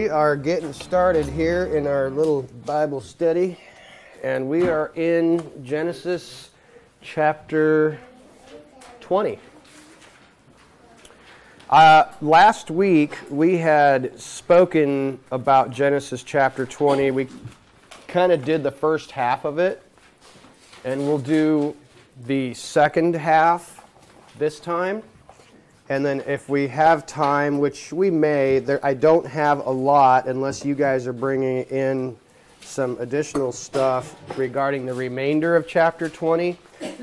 We are getting started here in our little Bible study, and we are in Genesis chapter 20. Last week we had spoken about Genesis chapter 20. We kind of did the first half of it, and we'll do the second half this time. And then if we have time, which we may, I don't have a lot unless you guys are bringing in some additional stuff regarding the remainder of chapter 20.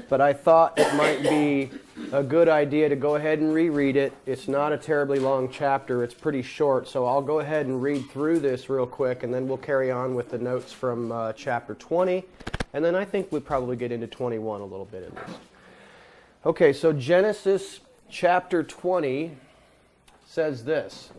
But I thought it might be a good idea to go ahead and reread it. It's not a terribly long chapter. It's pretty short. So I'll go ahead and read through this real quick, and then we'll carry on with the notes from chapter 20. And then I think we'll probably get into 21 a little bit at least. Okay, so Genesis chapter 20 says this.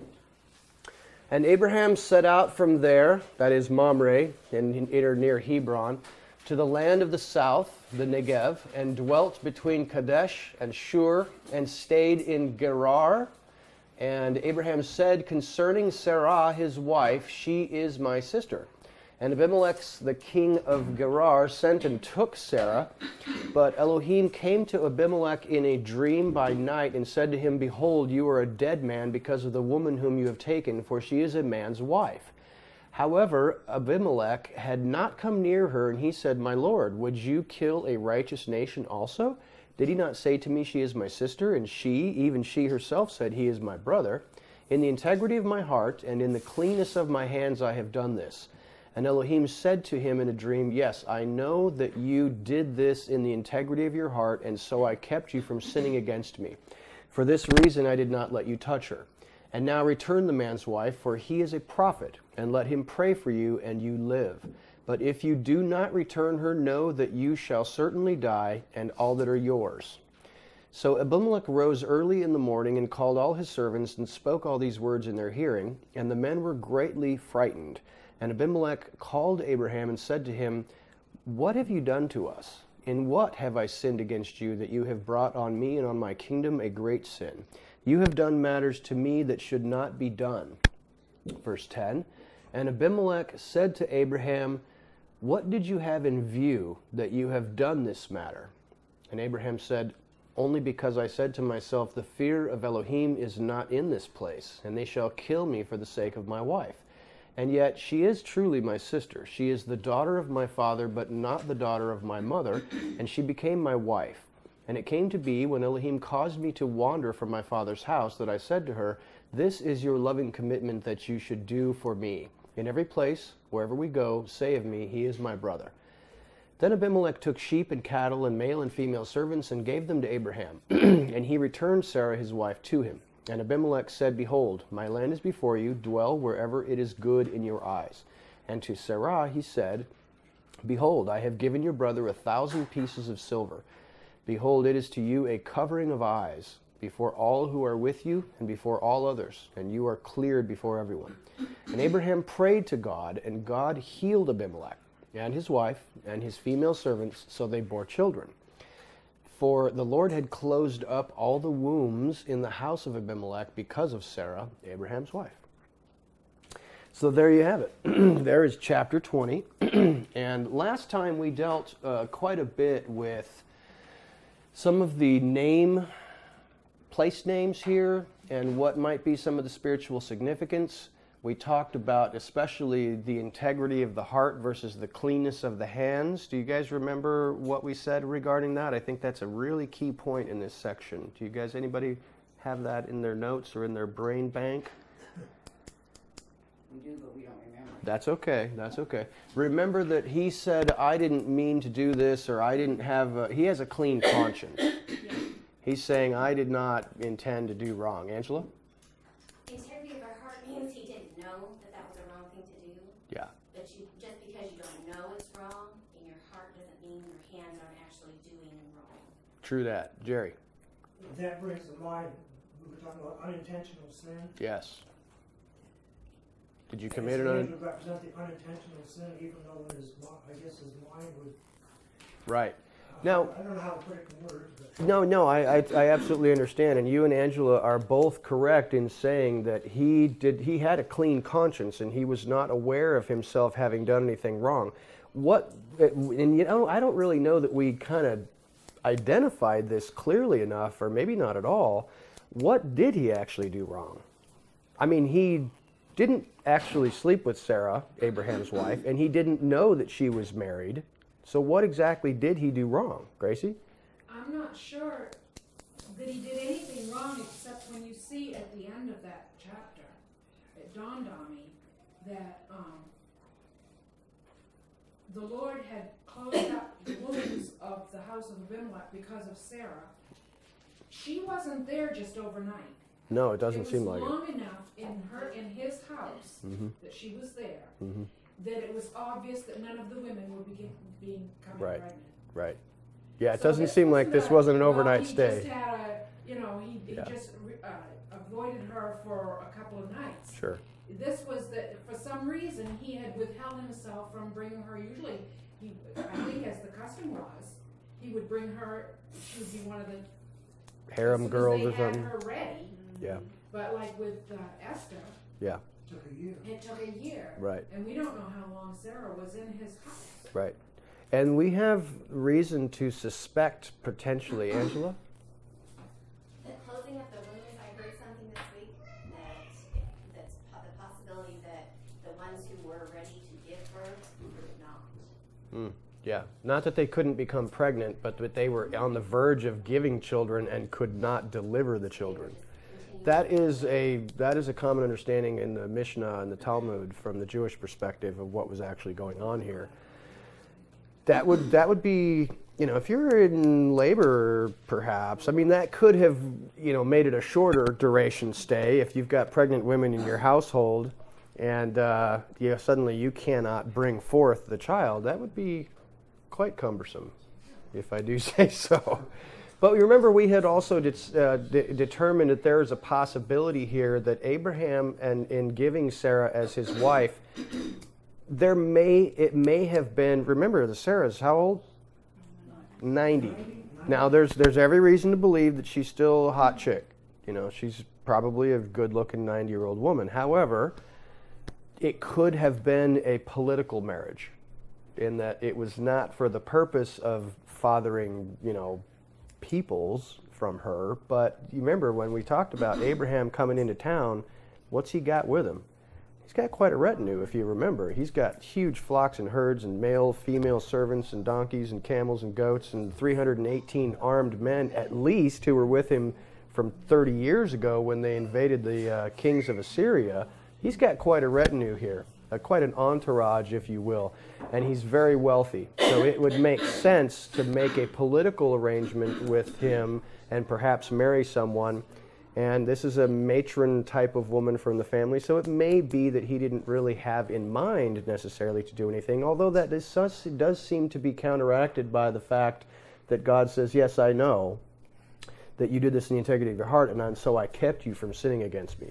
And Abraham set out from there, that is Mamre, near Hebron, to the land of the south, the Negev, and dwelt between Kadesh and Shur, and stayed in Gerar. And Abraham said concerning Sarah his wife, she is my sister. And Abimelek, the king of Gerar, sent and took Sarah. But Elohim came to Abimelek in a dream by night and said to him, Behold, you are a dead man because of the woman whom you have taken, for she is a man's wife. However, Abimelek had not come near her, and he said, My lord, would you kill a righteous nation also? Did he not say to me, She is my sister? And she, even she herself, said, He is my brother. In the integrity of my heart and in the cleanness of my hands I have done this. And Elohim said to him in a dream, Yes, I know that you did this in the integrity of your heart, and so I kept you from sinning against me. For this reason I did not let you touch her. And now return the man's wife, for he is a prophet, and let him pray for you, and you live. But if you do not return her, know that you shall certainly die, and all that are yours. So Abimelek rose early in the morning and called all his servants and spoke all these words in their hearing, and the men were greatly frightened. And Abimelek called Abraham and said to him, What have you done to us? In what have I sinned against you, that you have brought on me and on my kingdom a great sin? You have done matters to me that should not be done. Verse 10, And Abimelek said to Abraham, What did you have in view that you have done this matter? And Abraham said, Only because I said to myself, The fear of Elohim is not in this place, and they shall kill me for the sake of my wife. And yet she is truly my sister. She is the daughter of my father, but not the daughter of my mother, and she became my wife. And it came to be, when Elohim caused me to wander from my father's house, that I said to her, This is your loving commitment that you should do for me. In every place, wherever we go, say of me, He is my brother. Then Abimelek took sheep and cattle and male and female servants and gave them to Abraham. And he returned Sarah his wife to him. And Abimelek said, Behold, my land is before you, dwell wherever it is good in your eyes. And to Sarah he said, Behold, I have given your brother 1,000 pieces of silver. Behold, it is to you a covering of eyes, before all who are with you, and before all others, and you are cleared before everyone. And Abraham prayed to God, and God healed Abimelek, and his wife, and his female servants, so they bore children. For the Lord had closed up all the wombs in the house of Abimelek because of Sarah, Abraham's wife. So there you have it. There is chapter 20. And last time we dealt quite a bit with some of the place names here and what might be some of the spiritual significance. We talked about especially the integrity of the heart versus the cleanness of the hands. Do you guys remember what we said regarding that? I think that's a really key point in this section. Do you guys, anybody have that in their notes or in their brain bank? We do, but we don't remember. That's okay. That's okay. Remember that he said, I didn't mean to do this, or I didn't have he has a clean conscience. He's saying, I did not intend to do wrong. Angela? Integrity of our heart means he didn't know that that was a wrong thing to do. Yeah. But just because you don't know it's wrong in your heart doesn't mean your hands aren't actually doing wrong. True that. Jerry? That brings to mind, we were talking about unintentional sin. Yes. Did you commit an would represent the unintentional sin, even though his mind would... Right. Now, I don't know how to put it in words, but no, I absolutely understand, and you and Angela are both correct in saying that he had a clean conscience and he was not aware of himself having done anything wrong. And I don't really know that we kind of identified this clearly enough, or maybe not at all. What did he actually do wrong? I mean, he didn't actually sleep with Sarah, Abraham's wife, and he didn't know that she was married. So what exactly did he do wrong, Gracie? I'm not sure that he did anything wrong, except when you see at the end of that chapter, it dawned on me that the Lord had closed up the wounds of the house of Abimelek because of Sarah. She wasn't there just overnight. No, it doesn't seem like it. It was long enough in his house that she was there that it was obvious that none of the women would be becoming pregnant. Right. Yeah, it doesn't seem like this wasn't an overnight stay. He just had he just avoided her for a couple of nights. Sure. This was that for some reason he had withheld himself from bringing her. Usually, I think as the custom was, he would bring her. She would be one of the harem girls or something. Had her ready. Yeah. But like with Esther. Yeah. It took a year. Right. And we don't know how long Sarah was in his house. Right. And we have reason to suspect potentially, Angela? The closing of the wounds, I heard something this week that's the possibility that the ones who were ready to give birth could not. Yeah. Not that they couldn't become pregnant, but that they were on the verge of giving children and could not deliver the children. That is a common understanding in the Mishnah and the Talmud from the Jewish perspective of what was actually going on here. That would be, if you're in labor, perhaps. I mean, that could have, made it a shorter duration stay if you've got pregnant women in your household, and suddenly you cannot bring forth the child. That would be quite cumbersome, if I do say so. But remember, we had also determined that there is a possibility here that Abraham, and in giving Sarah as his wife, it may have been. Remember, the Sarah's how old? 90. Now, there's every reason to believe that she's still a hot chick. She's probably a good-looking 90-year-old woman. However, it could have been a political marriage, in that it was not for the purpose of fathering, peoples from her. But you remember when we talked about Abraham coming into town, what's he got with him? He's got quite a retinue, if you remember. He's got huge flocks and herds and male, female servants and donkeys and camels and goats and 318 armed men at least who were with him from 30 years ago when they invaded the kings of Assyria. He's got quite a retinue here, quite an entourage, if you will, and he's very wealthy. So it would make sense to make a political arrangement with him and perhaps marry someone. And this is a matron type of woman from the family, so it may be that he didn't really have in mind necessarily to do anything, although that does seem to be counteracted by the fact that God says, yes, I know that you did this in the integrity of your heart, and so I kept you from sinning against me.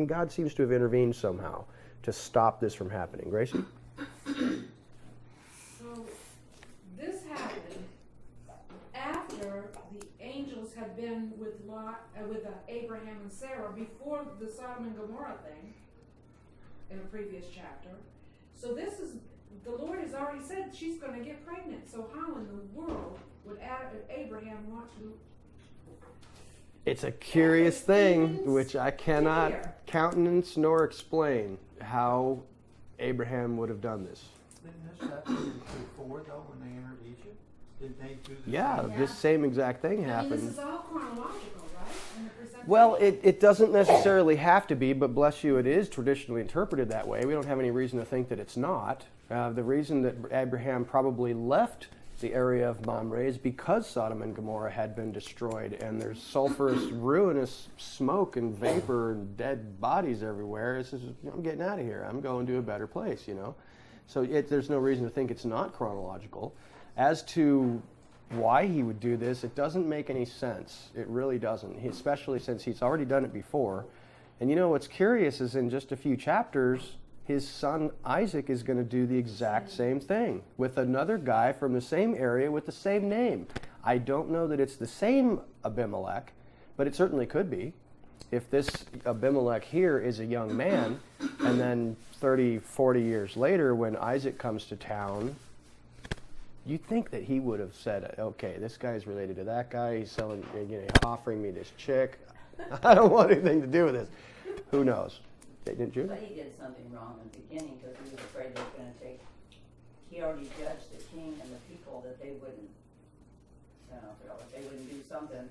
God seems to have intervened somehow to stop this from happening. Gracie? So this happened after the angels had been with Abraham and Sarah before the Sodom and Gomorrah thing in a previous chapter. So the Lord has already said she's going to get pregnant. So how in the world would Abraham want to? It's a curious thing, which I cannot countenance nor explain how Abraham would have done this. Didn't this happen before, though, when they entered Egypt? Didn't they do the Yeah, this same exact thing happened. This is all chronological, right? Well, it doesn't necessarily have to be, but bless you, it is traditionally interpreted that way. We don't have any reason to think that it's not. The reason that Abraham probably left the area of Mamre is because Sodom and Gomorrah had been destroyed, and there's sulfurous, ruinous smoke and vapor and dead bodies everywhere. It says, I'm getting out of here. I'm going to a better place, So there's no reason to think it's not chronological. As to why he would do this, it doesn't make any sense. It really doesn't, especially since he's already done it before. And what's curious is in just a few chapters, his son Isaac is going to do the exact same thing with another guy from the same area with the same name. I don't know that it's the same Abimelech, but it certainly could be. If this Abimelech here is a young man, and then 30, 40 years later when Isaac comes to town, you'd think that he would have said, okay, this guy's related to that guy, he's selling, offering me this chick. I don't want anything to do with this. Who knows? Didn't you? But he did something wrong in the beginning because he was afraid they were going to take, he already judged the king and the people that they wouldn't, they wouldn't do something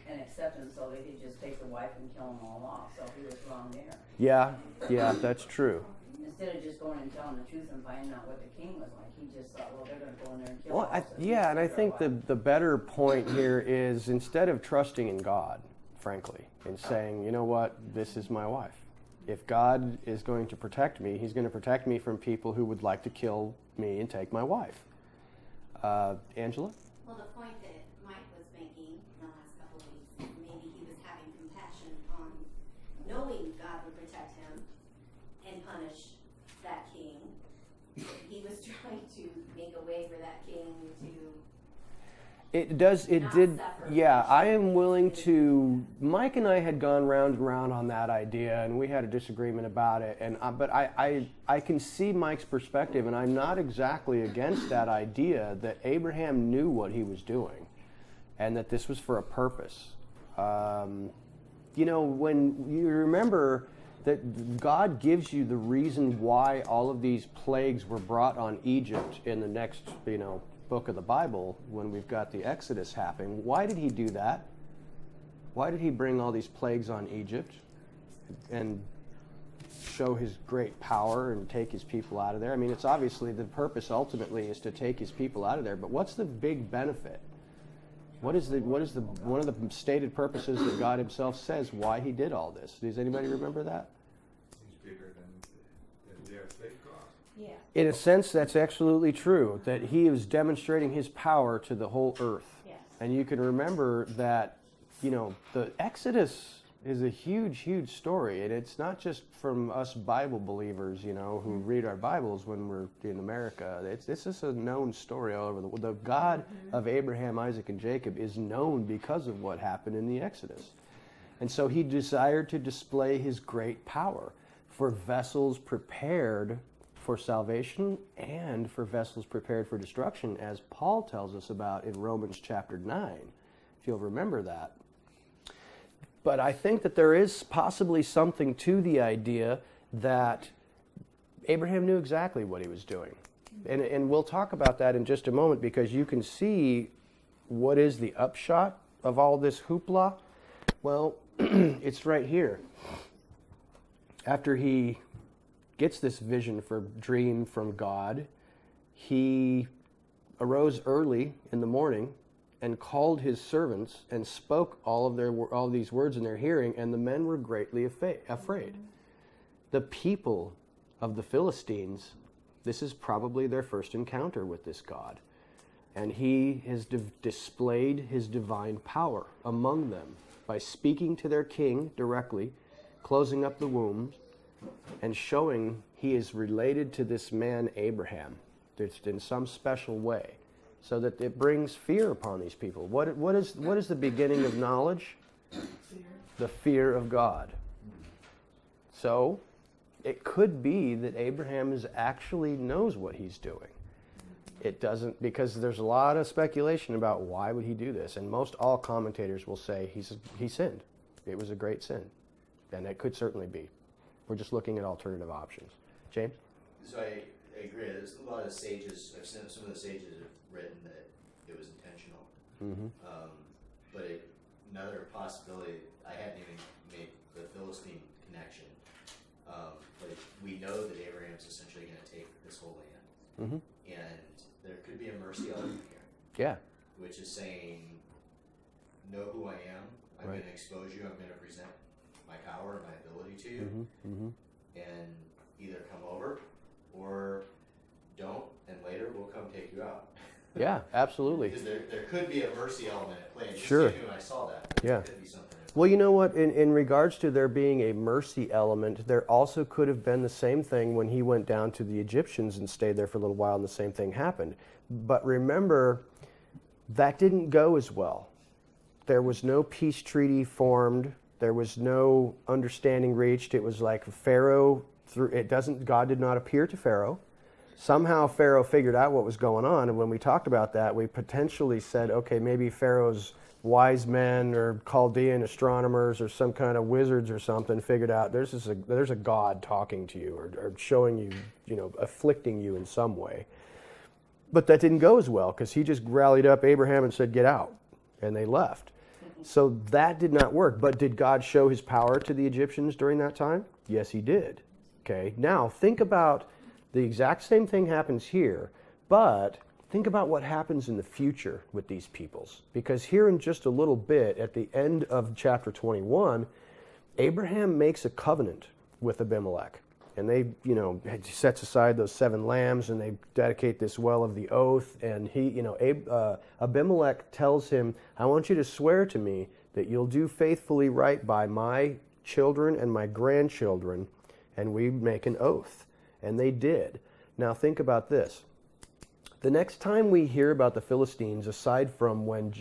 and accept him, so that he'd just take the wife and kill them all off. So he was wrong there. Yeah, that's true. Instead of just going and telling the truth and finding out what the king was like, he just thought, well, they're going to go in there and kill us. And I think the better point here is instead of trusting in God, frankly, and saying, you know what, this is my wife. If God is going to protect me, he's going to protect me from people who would like to kill me and take my wife. Angela? Well, the point that Mike was making in the last couple of weeks, maybe he was having compassion on knowing God would protect him and punish that king. He was trying to make a way for that king to I am willing to, Mike and I had gone round and round on that idea, and we had a disagreement about it, but I can see Mike's perspective, and I'm not exactly against that idea that Abraham knew what he was doing, and that this was for a purpose. When you remember that God gives you the reason why all of these plagues were brought on Egypt in the next, book of the Bible, when we've got the Exodus happening. Why did he do that? Why did he bring all these plagues on Egypt and show his great power and take his people out of there? I mean, it's obviously the purpose ultimately is to take his people out of there, but what's the big benefit? What is one of the stated purposes that God himself says why he did all this? Does anybody remember that? He's bigger than their fake God. Yeah. In a sense, that's absolutely true, that he is demonstrating his power to the whole earth. Yes. And you can remember that, the Exodus is a huge, huge story. And it's not just from us Bible believers, who read our Bibles when we're in America. This is a known story all over the world. The God of Abraham, Isaac, and Jacob is known because of what happened in the Exodus. And so he desired to display his great power for vessels prepared for salvation and for vessels prepared for destruction, as Paul tells us about in Romans chapter 9, if you'll remember that. But I think that there is possibly something to the idea that Abraham knew exactly what he was doing. And we'll talk about that in just a moment, because you can see what is the upshot of all this hoopla. Well, it's right here. After he gets this dream from God, he arose early in the morning and called his servants and spoke all these words in their hearing, and the men were greatly afraid. The people of the Philistines, this is probably their first encounter with this God, and he has displayed his divine power among them by speaking to their king directly, closing up the wombs, and showing he is related to this man Abraham in some special way, so that it brings fear upon these people. What is the beginning of knowledge? The fear of God. So it could be that Abraham actually knows what he's doing. It doesn't, because there's a lot of speculation about why would he do this, and most all commentators will say he sinned. It was a great sin, and it could certainly be. We're just looking at alternative options. James? So I agree. There's a lot of sages, some of the sages have written that it was intentional. Mm-hmm. But another possibility, I hadn't even made the Philistine connection, but we know that Abraham's essentially going to take this whole land. Mm-hmm. And there could be a mercy element here. Yeah. Which is saying, know who I am. I'm Right. going to expose you. I'm going to present my power and my ability to you. Mm-hmm. Mm-hmm. And either come over or don't, and later we'll come take you out. Yeah, absolutely. Because there could be a mercy element at play. Just Sure. when I saw that, Yeah. there could be something at play. Well, you know what? In regards to there being a mercy element, there also could have been the same thing when he went down to the Egyptians and stayed there for a little while and the same thing happened. But remember, that didn't go as well. There was no peace treaty formed. There was no understanding reached. It was like Pharaoh, God did not appear to Pharaoh. Somehow Pharaoh figured out what was going on, and when we talked about that, we potentially said, okay, maybe Pharaoh's wise men or Chaldean astronomers or some kind of wizards or something figured out there's a God talking to you or showing you, afflicting you in some way. But that didn't go as well because he just rallied up Abraham and said, get out, and they left. So that did not work. But did God show his power to the Egyptians during that time? Yes, he did. Okay, now think about the exact same thing happens here, but think about what happens in the future with these peoples. Because here in just a little bit, at the end of chapter 21, Abraham makes a covenant with Abimelek. And they, sets aside those 7 lambs and they dedicate this well of the oath. And Abimelek tells him, I want you to swear to me that you'll do faithfully right by my children and my grandchildren. And we make an oath. And they did. Now think about this. The next time we hear about the Philistines, aside from when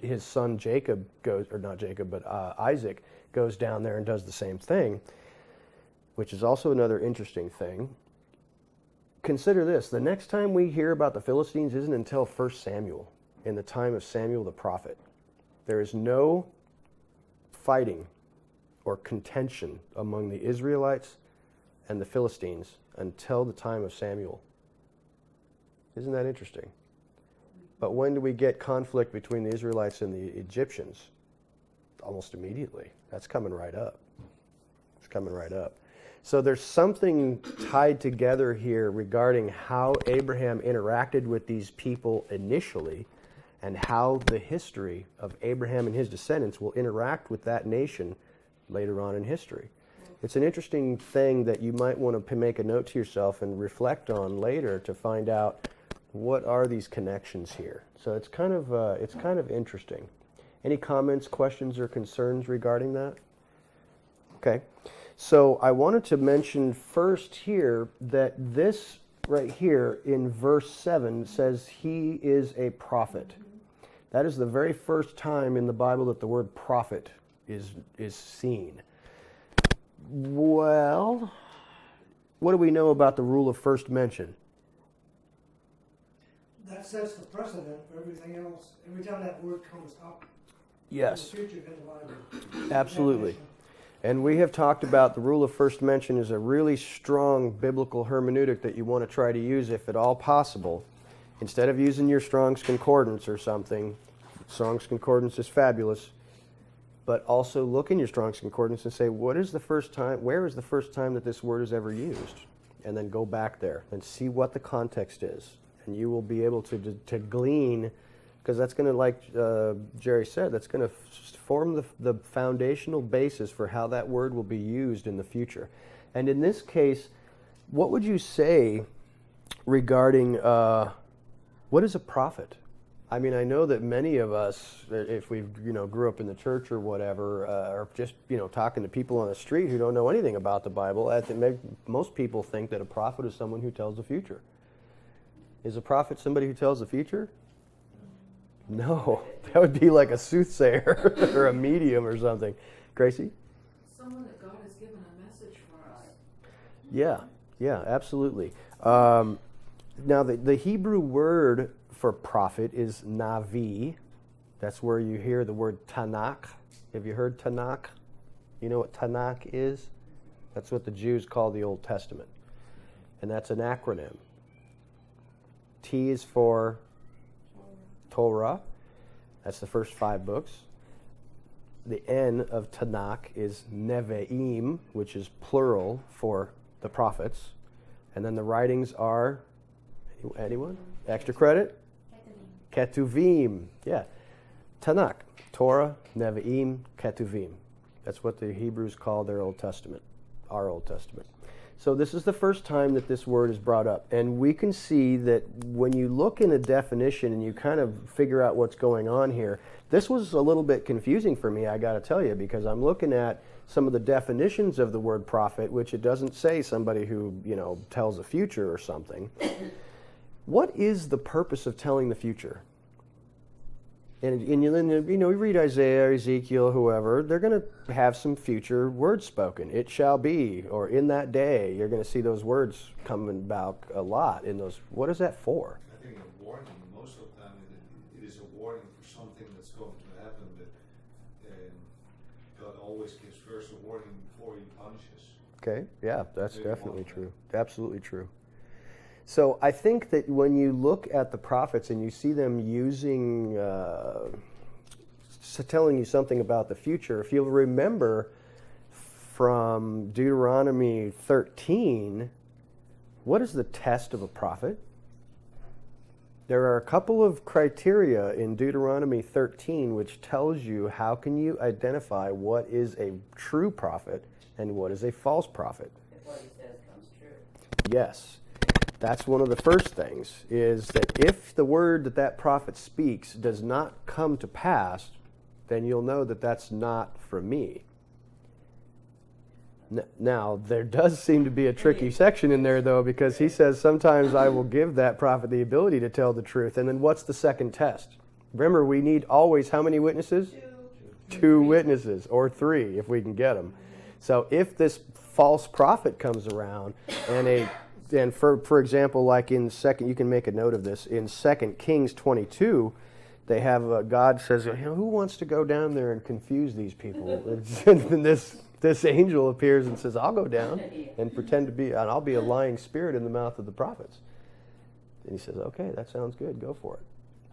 his son Jacob goes, or not Jacob, but Isaac goes down there and does the same thing, which is also another interesting thing. Consider this. The next time we hear about the Philistines isn't until 1 Samuel, in the time of Samuel the prophet. There is no fighting or contention among the Israelites and the Philistines until the time of Samuel. Isn't that interesting? But when do we get conflict between the Israelites and the Egyptians? Almost immediately. That's coming right up. It's coming right up. So there's something tied together here regarding how Abraham interacted with these people initially and how the history of Abraham and his descendants will interact with that nation later on in history. It's an interesting thing that you might want to make a note to yourself and reflect on later to find out what are these connections here. So it's kind of interesting. Any comments, questions, or concerns regarding that? Okay. So I wanted to mention first here that this right here in verse 7 says he is a prophet. That is the very first time in the Bible that the word prophet is seen. Well, what do we know about the rule of first mention? That sets the precedent for everything else. Every time that word comes up Yes. in the future in the Bible. Absolutely. And we have talked about the rule of first mention is a really strong biblical hermeneutic that you want to try to use if at all possible. Instead of using your Strong's Concordance or something, Strong's Concordance is fabulous, but also look in your Strong's Concordance and say, where is the first time that this word is ever used? And then go back there and see what the context is. And you will be able to glean, because that's going to, like Jerry said, that's going to form the foundational basis for how that word will be used in the future. And in this case, what would you say regarding what is a prophet? I mean, I know that many of us, if we grew up in the church or whatever, or just talking to people on the street who don't know anything about the Bible, I think most people think that a prophet is someone who tells the future. Is a prophet somebody who tells the future? No, that would be like a soothsayer or a medium or something. Gracie? Someone that God has given a message for us. Yeah, absolutely. Now, the Hebrew word for prophet is Navi. That's where you hear the word Tanakh. Have you heard Tanakh? You know what Tanakh is? That's what the Jews call the Old Testament. And that's an acronym. T is for Torah. That's the first 5 books. The N of Tanakh is Nevi'im, which is plural for the prophets. And then the writings are, anyone? Extra credit? Ketuvim. Yeah. Tanakh. Torah, Nevi'im, Ketuvim. That's what the Hebrews call their Old Testament, our Old Testament. So this is the first time that this word is brought up. And we can see that when you look in a definition and you kind of figure out what's going on here, this was a little bit confusing for me, I got to tell you, because I'm looking at some of the definitions of the word prophet, which it doesn't say somebody who, tells the future or something. What is the purpose of telling the future? And you read Isaiah, Ezekiel, whoever, they're going to have some future words spoken. It shall be, or in that day. You're going to see those words coming about a lot in those. What is that for? I think a warning. Most of the time, it is a warning for something that's going to happen. But God always gives first a warning before He punishes. Okay, yeah, that's definitely true. Absolutely true. So I think that when you look at the prophets and you see them using, telling you something about the future, if you'll remember from Deuteronomy 13, what is the test of a prophet? There are a couple of criteria in Deuteronomy 13 which tells you how can you identify what is a true prophet and what is a false prophet. If what he says comes true. Yes. That's one of the first things, is that if the word that prophet speaks does not come to pass, then you'll know that that's not from me. Now, there does seem to be a tricky section in there, though, because he says, sometimes I will give that prophet the ability to tell the truth. And then what's the second test? Remember, we need always how many witnesses? Two witnesses, or three, if we can get them. So if this false prophet comes around and for example, like in you can make a note of this, in 2 Kings 22, they have, God says, who wants to go down there and confuse these people? And this angel appears and says, I'll go down and pretend to be, and I'll be a lying spirit in the mouth of the prophets. And he says, okay, that sounds good, go for it.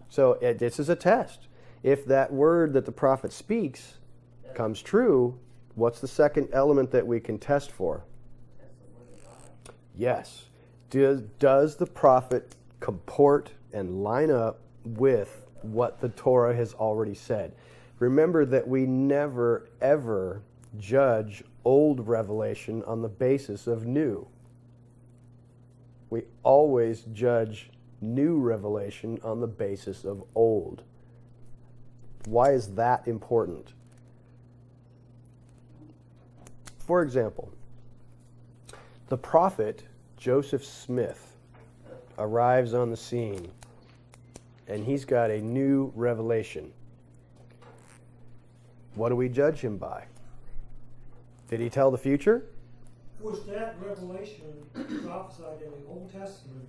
So this is a test. If that word that the prophet speaks comes true, what's the second element that we can test for? Yes. Does the prophet comport and line up with what the Torah has already said? Remember that we never, ever judge old revelation on the basis of new. We always judge new revelation on the basis of old. Why is that important? For example, the prophet Joseph Smith arrives on the scene, and he's got a new revelation. What do we judge him by? Did he tell the future? Was that revelation prophesied in the Old Testament?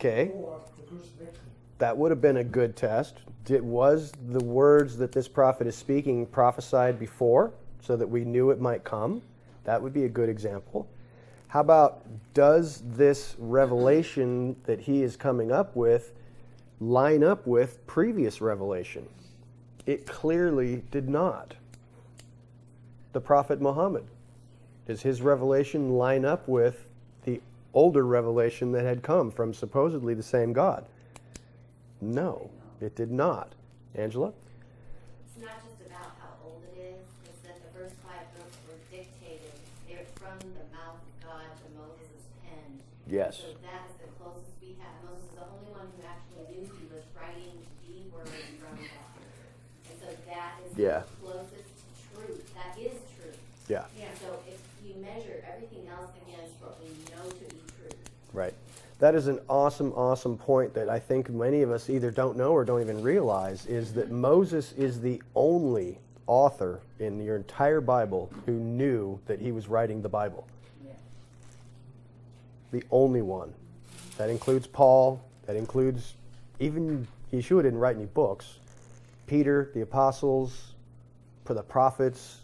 Okay. Before the crucifixion? That would have been a good test. Was the words that this prophet is speaking prophesied before so that we knew it might come? That would be a good example. How about, does this revelation that he is coming up with line up with previous revelation? It clearly did not. The prophet Muhammad, does his revelation line up with the older revelation that had come from supposedly the same God? No, it did not. Angela? It's not just about how old it is, it's that the first 5 books were dictated. They're from the mouth of God to Moses' pen. Yes. So that is the closest we have. Moses is the only one who actually knew he was writing the word from God. And so that is the closest to truth. That is truth. Yeah. So if you measure everything else against what we know to be true. Right. That is an awesome, awesome point that I think many of us either don't know or don't even realize, is that Moses is the only author in your entire Bible who knew that he was writing the Bible. Yeah. The only one. That includes Paul. That includes, even Yeshua didn't write any books. Peter, the apostles, for the prophets,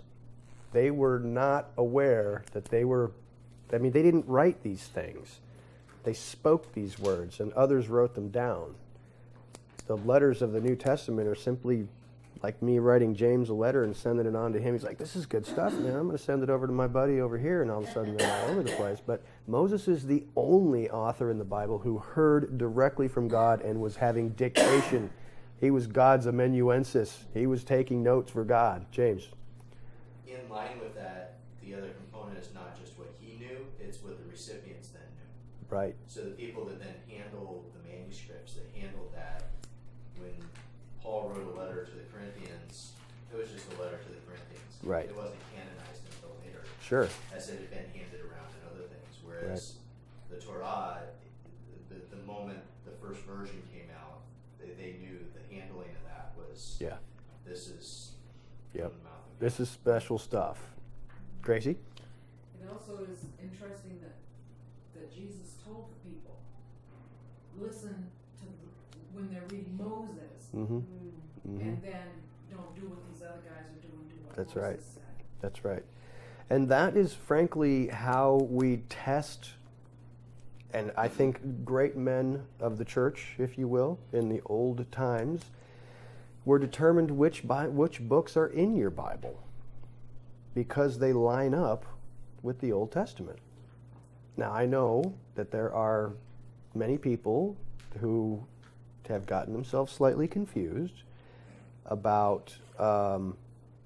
they were not aware that they didn't write these things. They spoke these words, and others wrote them down. The letters of the New Testament are simply like me writing James a letter and sending it on to him. He's like, this is good stuff, man. I'm going to send it over to my buddy over here, and all of a sudden they're all over the place. But Moses is the only author in the Bible who heard directly from God and was having dictation. He was God's amanuensis. He was taking notes for God. James? In line with that, the other component is not just what he knew, it's what the Right. So the people that then handle the manuscripts, that handled that, when Paul wrote a letter to the Corinthians, it was just a letter to the Corinthians. Right. It wasn't canonized until later. Sure. As it had been handed around in other things. Whereas the Torah, the moment the first version came out, they knew the handling of that was, this is from the mouth of God. This is special stuff. Gracie? It also is interesting that Jesus told the people, listen to when they're reading Moses, and then don't do what these other guys are doing. Do what That's Moses right. said. That's right. And that is frankly how we test, and I think great men of the church, if you will, in the old times, were determined which books are in your Bible because they line up with the Old Testament. Now, I know that there are many people who have gotten themselves slightly confused about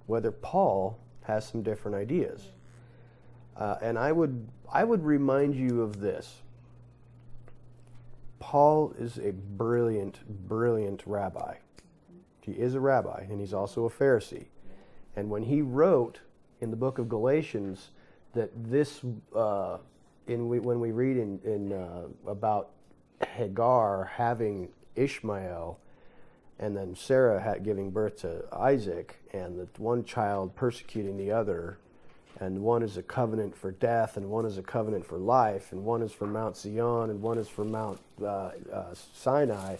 whether Paul has some different ideas. And I would remind you of this. Paul is a brilliant, brilliant rabbi. He is a rabbi, and he's also a Pharisee. And when he wrote in the book of Galatians that this, when we read in about Hagar having Ishmael, and then Sarah giving birth to Isaac, and the one child persecuting the other, and one is a covenant for death, and one is a covenant for life, and one is for Mount Zion, and one is for Mount Sinai.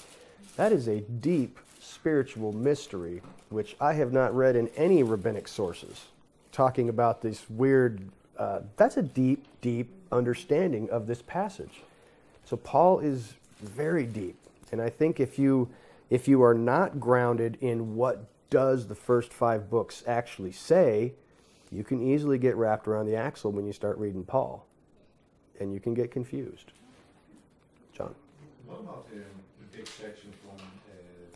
That is a deep spiritual mystery, which I have not read in any rabbinic sources, talking about this weird, that's a deep, deep understanding of this passage. So Paul is very deep, and I think if you are not grounded in what does the first 5 books actually say, you can easily get wrapped around the axle when you start reading Paul, and you can get confused. John? What about the big section from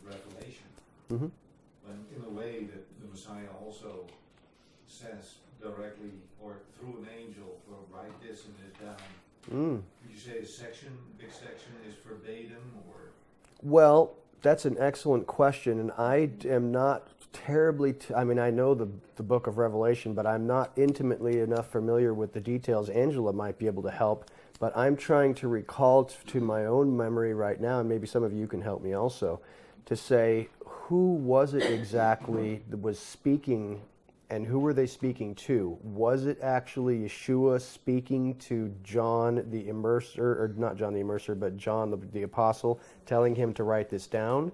Revelation? Mm-hmm. When in a way that the Messiah also says directly or through an angel, or write this and this down. Would you say the big section is verbatim, or? Well, that's an excellent question, and I am not terribly, I mean, I know the book of Revelation, but I'm not intimately enough familiar with the details. Angela might be able to help, but I'm trying to recall to my own memory right now, and maybe some of you can help me also, to say who was it exactly that was speaking, and who were they speaking to? Was it actually Yeshua speaking to John the Immerser, or not John the Immerser, but John the Apostle, telling him to write this down?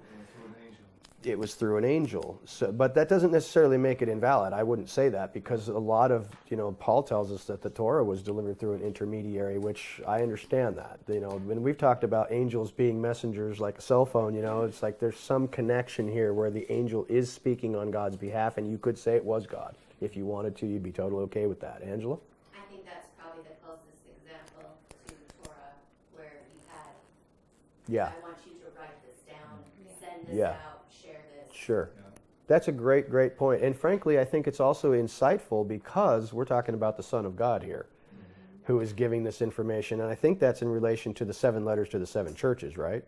It was through an angel. So, but that doesn't necessarily make it invalid. I wouldn't say that, because a lot of, Paul tells us that the Torah was delivered through an intermediary, which I understand that. When we've talked about angels being messengers like a cell phone, it's like there's some connection here where the angel is speaking on God's behalf, and you could say it was God. If you wanted to, you'd be totally okay with that. Angela? I think that's probably the closest example to Torah, where you had, I want you to write this down, send this out, share this. Sure. That's a great, great point. And frankly, I think it's also insightful because we're talking about the Son of God here, who is giving this information. And I think that's in relation to the 7 letters to the 7 churches, right?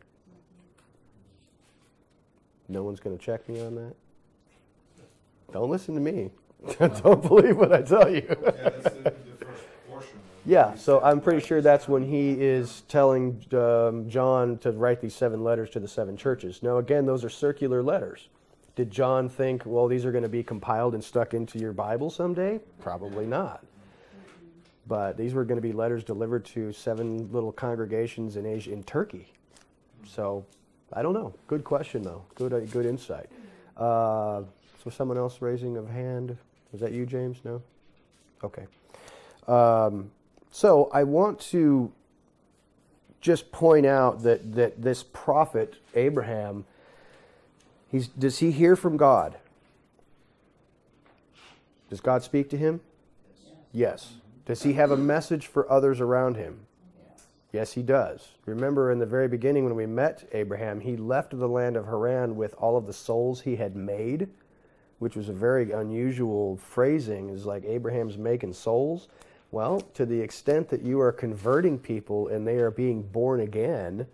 No one's going to check me on that? Don't listen to me. Don't believe what I tell you. That's the first portion. Yeah, so I'm pretty sure that's when he is telling John to write these 7 letters to the 7 churches. Now, again, those are circular letters. Did John think, well, these are going to be compiled and stuck into your Bible someday? Probably not. But these were going to be letters delivered to 7 little congregations in Asia, in Turkey. So, I don't know. Good question, though. Good insight. So someone else raising a hand. Was that you, James? No? Okay. So I want to just point out that this prophet, Abraham, does he hear from God? Does God speak to him? Yes. Does he have a message for others around him? Yes, he does. Remember in the very beginning when we met Abraham, he left the land of Haran with all of the souls he had made, which was a very unusual phrasing. It's like Abraham's making souls. Well, to the extent that you are converting people and they are being born again,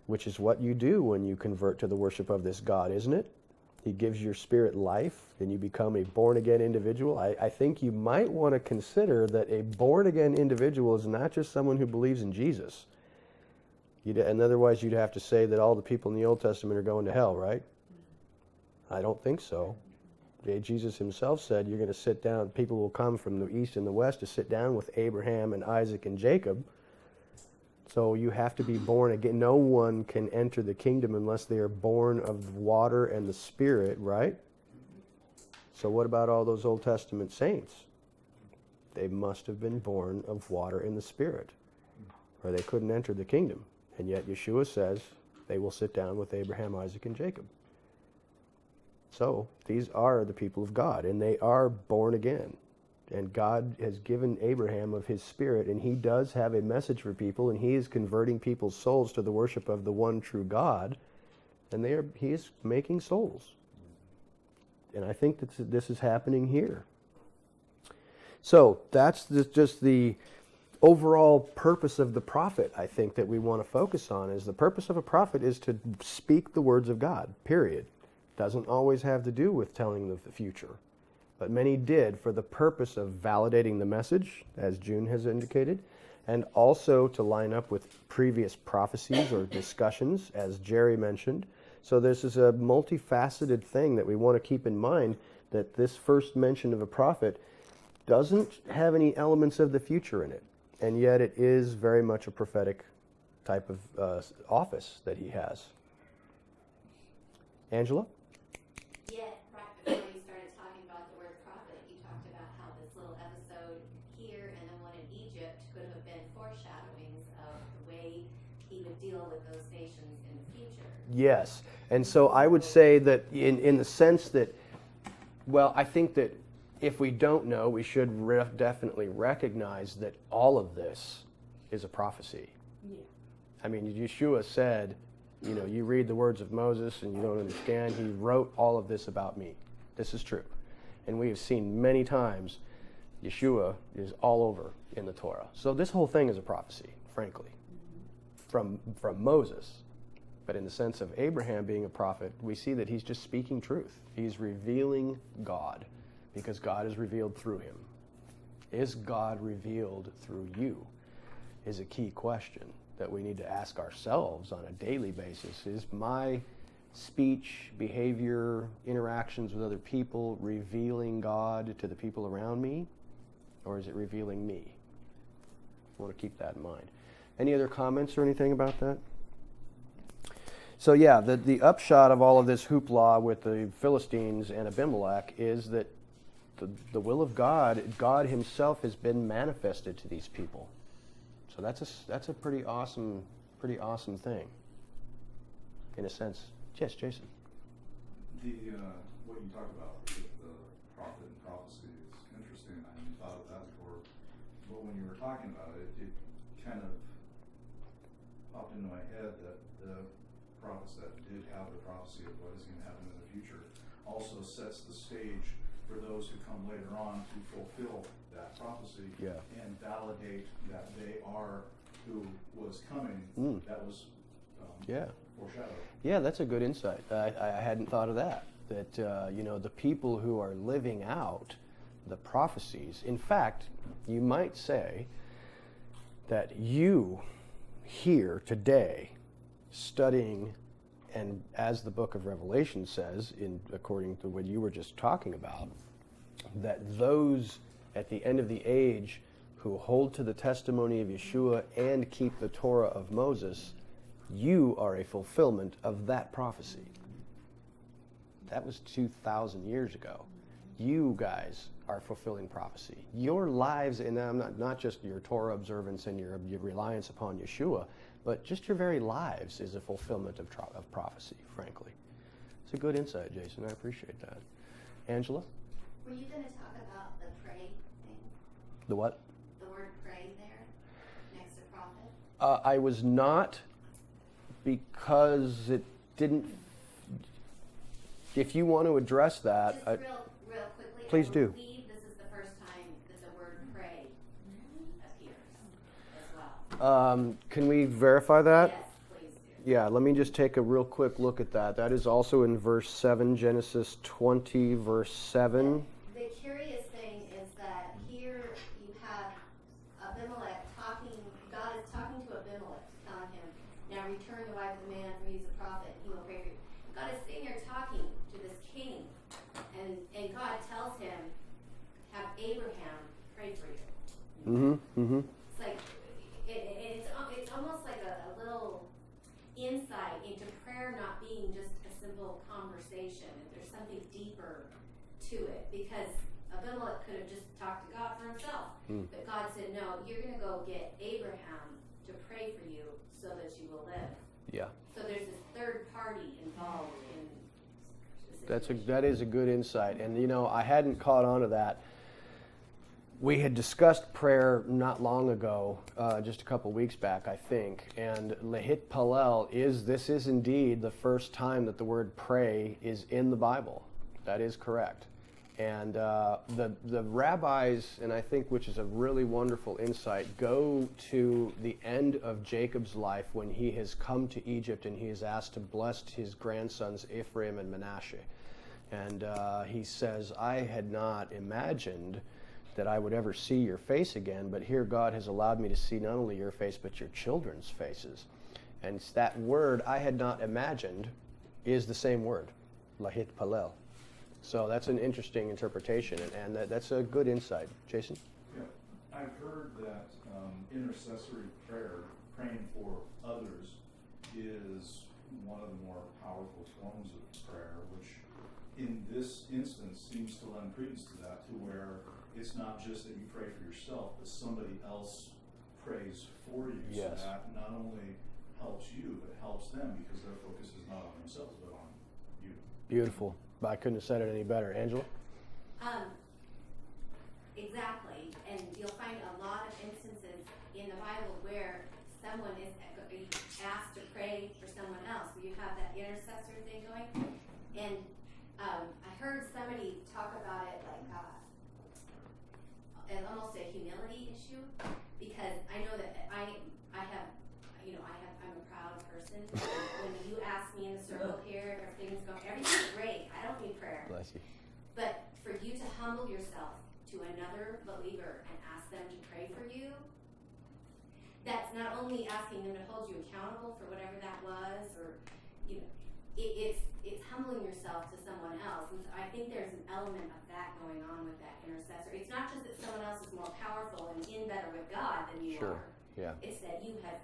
which is what you do when you convert to the worship of this God, isn't it? He gives your spirit life and you become a born-again individual. I think you might want to consider that a born-again individual is not just someone who believes in Jesus. And otherwise you'd have to say that all the people in the Old Testament are going to hell, right? I don't think so. Jesus himself said you're going to sit down, people will come from the east and the west to sit down with Abraham and Isaac and Jacob. So you have to be born again. No one can enter the kingdom unless they are born of water and the Spirit, right? So what about all those Old Testament saints? They must have been born of water and the Spirit, or they couldn't enter the kingdom. And yet Yeshua says they will sit down with Abraham, Isaac, and Jacob. So these are the people of God, and they are born again. And God has given Abraham of his spirit, and he does have a message for people, and he is converting people's souls to the worship of the one true God, and he is making souls. And I think that this is happening here. So that's just the overall purpose of the prophet, I think, that we want to focus on. Is the purpose of a prophet is to speak the words of God, period. Doesn't always have to do with telling of the future. But many did for the purpose of validating the message, as June has indicated, and also to line up with previous prophecies or discussions, as Jerry mentioned. So this is a multifaceted thing that we want to keep in mind, that this first mention of a prophet doesn't have any elements of the future in it. And yet it is very much a prophetic type of office that he has. Angela? Yeah, right before you started talking about the word prophet, you talked about how this little episode here and the one in Egypt could have been foreshadowings of the way he would deal with those nations in the future. Yes. And so I would say that in the sense that, well, I think that if we don't know, we should definitely recognize that all of this is a prophecy. Yeah. I mean, Yeshua said, you read the words of Moses and you don't understand. He wrote all of this about me. This is true. And we have seen many times Yeshua is all over in the Torah. So this whole thing is a prophecy, frankly, from Moses. But in the sense of Abraham being a prophet, we see that he's just speaking truth. He's revealing God because God is revealed through him. Is God revealed through you? Is a key question that we need to ask ourselves on a daily basis. Is my speech, behavior, interactions with other people revealing God to the people around me? Or is it revealing me? I want to keep that in mind. Any other comments or anything about that? So yeah, the upshot of all of this hoopla with the Philistines and Abimelek is that the will of God, God himself has been manifested to these people. So that's a pretty awesome thing, in a sense. Yes, Jason. What you talked about with the prophet and prophecy is interesting. I hadn't thought of that before, but when you were talking about it, it kind of popped into my head that the prophets that did have the prophecy of what is going to happen in the future also sets the stage for those who come later on to fulfill that prophecy and validate that they are who was coming. That was foreshadowed. Yeah, that's a good insight. I hadn't thought of that. That the people who are living out the prophecies. In fact, you might say that you here today, studying, and as the book of Revelation says, according to what you were just talking about, that those at the end of the age who hold to the testimony of Yeshua and keep the Torah of Moses, you are a fulfillment of that prophecy. That was 2,000 years ago. You guys are fulfilling prophecy. Your lives, and I'm not just your Torah observance and your reliance upon Yeshua, but just your very lives is a fulfillment of prophecy, frankly. It's a good insight, Jason. I appreciate that. Angela? Were you going to talk about the pray thing? The what? The word pray there, next to prophet? I was not, because it didn't. If you want to address that, Just real quickly, please do. I believe this is the first time that the word pray Can we verify that? Yes, please do. Yeah, let me just take a real quick look at that. That is also in verse 7, Genesis 20, verse 7. The curious thing is that here you have Abimelech talking, God is talking to Abimelech, telling him, now return the wife of the man, for he's a prophet, and he will pray for you. God is sitting there talking to this king, and God tells him, have Abraham pray for you. It's like, it's almost like a little insight into prayer not being just a simple conversation. There's something deeper to it, because Abimelech could have just talked to God for himself. But God said, no, you're going to go get Abraham to pray for you so that you will live. Yeah. So there's this third party involved in the situation. That is a good insight. And, you know, I hadn't caught on to that. We had discussed prayer not long ago, just a couple weeks back, I think. And Lehit Palel this is indeed the first time that the word pray is in the Bible. That is correct. And the rabbis, and I think which is a really wonderful insight, go to the end of Jacob's life when he has come to Egypt and he is asked to bless his grandsons Ephraim and Manasseh. And he says, I had not imagined that I would ever see your face again, but here God has allowed me to see not only your face, but your children's faces. And it's that word, I had not imagined, is the same word, Lahit Palel. So that's an interesting interpretation, and that's a good insight. Jason? Yeah, I've heard that intercessory prayer, praying for others, is one of the more powerful forms of prayer, which in this instance seems to lend credence to that, to where it's not just that you pray for yourself, but somebody else prays for you. Yes. So that not only helps you, but helps them, because their focus is not on themselves, but on you. Beautiful. I couldn't have said it any better. Angela? Exactly. And you'll find a lot of instances in the Bible where someone is asked to pray for someone else. You have that intercessor thing going. And I heard somebody talk about it like as almost a humility issue, because I know that I'm a proud person. When you ask me in the circle here, everything's great. I don't need prayer. Bless you. But for you to humble yourself to another believer and ask them to pray for you, that's not only asking them to hold you accountable for whatever that was, or it's humbling yourself to someone else. And so I think there's an element of that going on with that intercessor. It's not just that someone else is more powerful and in better with God than you are. Yeah. It's that you have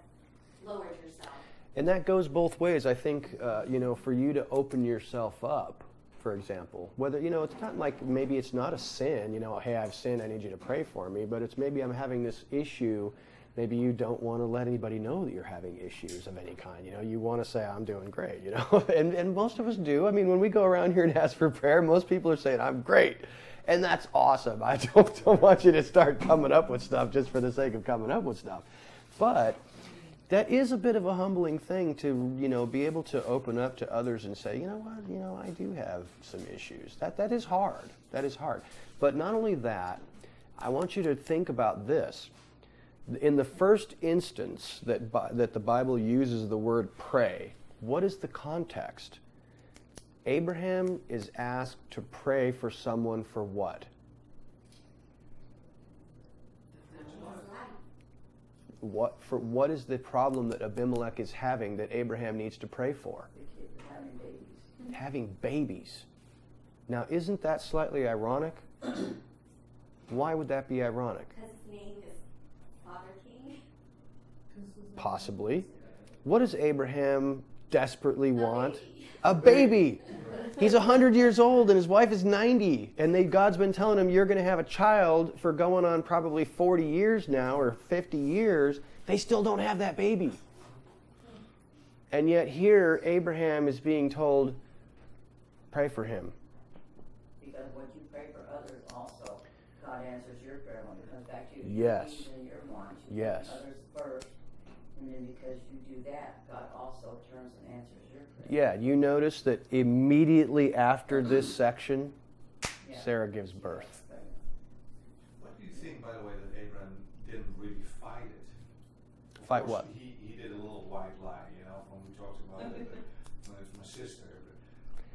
lowered yourself. And that goes both ways. I think, for you to open yourself up, for example, whether, it's not like maybe it's not a sin, hey, I've sinned, I need you to pray for me, but it's maybe I'm having this issue. Maybe you don't want to let anybody know that you're having issues of any kind. You want to say, I'm doing great, and most of us do. I mean, when we go around here and ask for prayer, most people are saying, I'm great. And that's awesome. I don't want you to start coming up with stuff just for the sake of coming up with stuff. But that is a bit of a humbling thing to, be able to open up to others and say, you know what, I do have some issues. That is hard. That is hard. But not only that, I want you to think about this. In the first instance that the Bible uses the word pray, what is the context? Abraham is asked to pray for someone for what? What is the problem that Abimelech is having that Abraham needs to pray for? Having babies. Having babies. Now, isn't that slightly ironic? Why would that be ironic? Because his name is Father King. Possibly. What does Abraham desperately want? Baby. A baby. He's 100 years old and his wife is 90. And God's been telling him, you're going to have a child for going on probably 40 years now or 50 years. They still don't have that baby. And yet here, Abraham is being told, pray for him. Because when you pray for others also, God answers your prayer when it comes back to you. Yes. Needs and your wants. You Yes. put others first, and then because you do that, God also turns and answers your prayer. Yeah, you notice that immediately after this section, Sarah gives birth. What do you think, by the way, that Abraham didn't really fight it? Fight what? He did a little white lie, you know, when we talked about it, when it's my sister.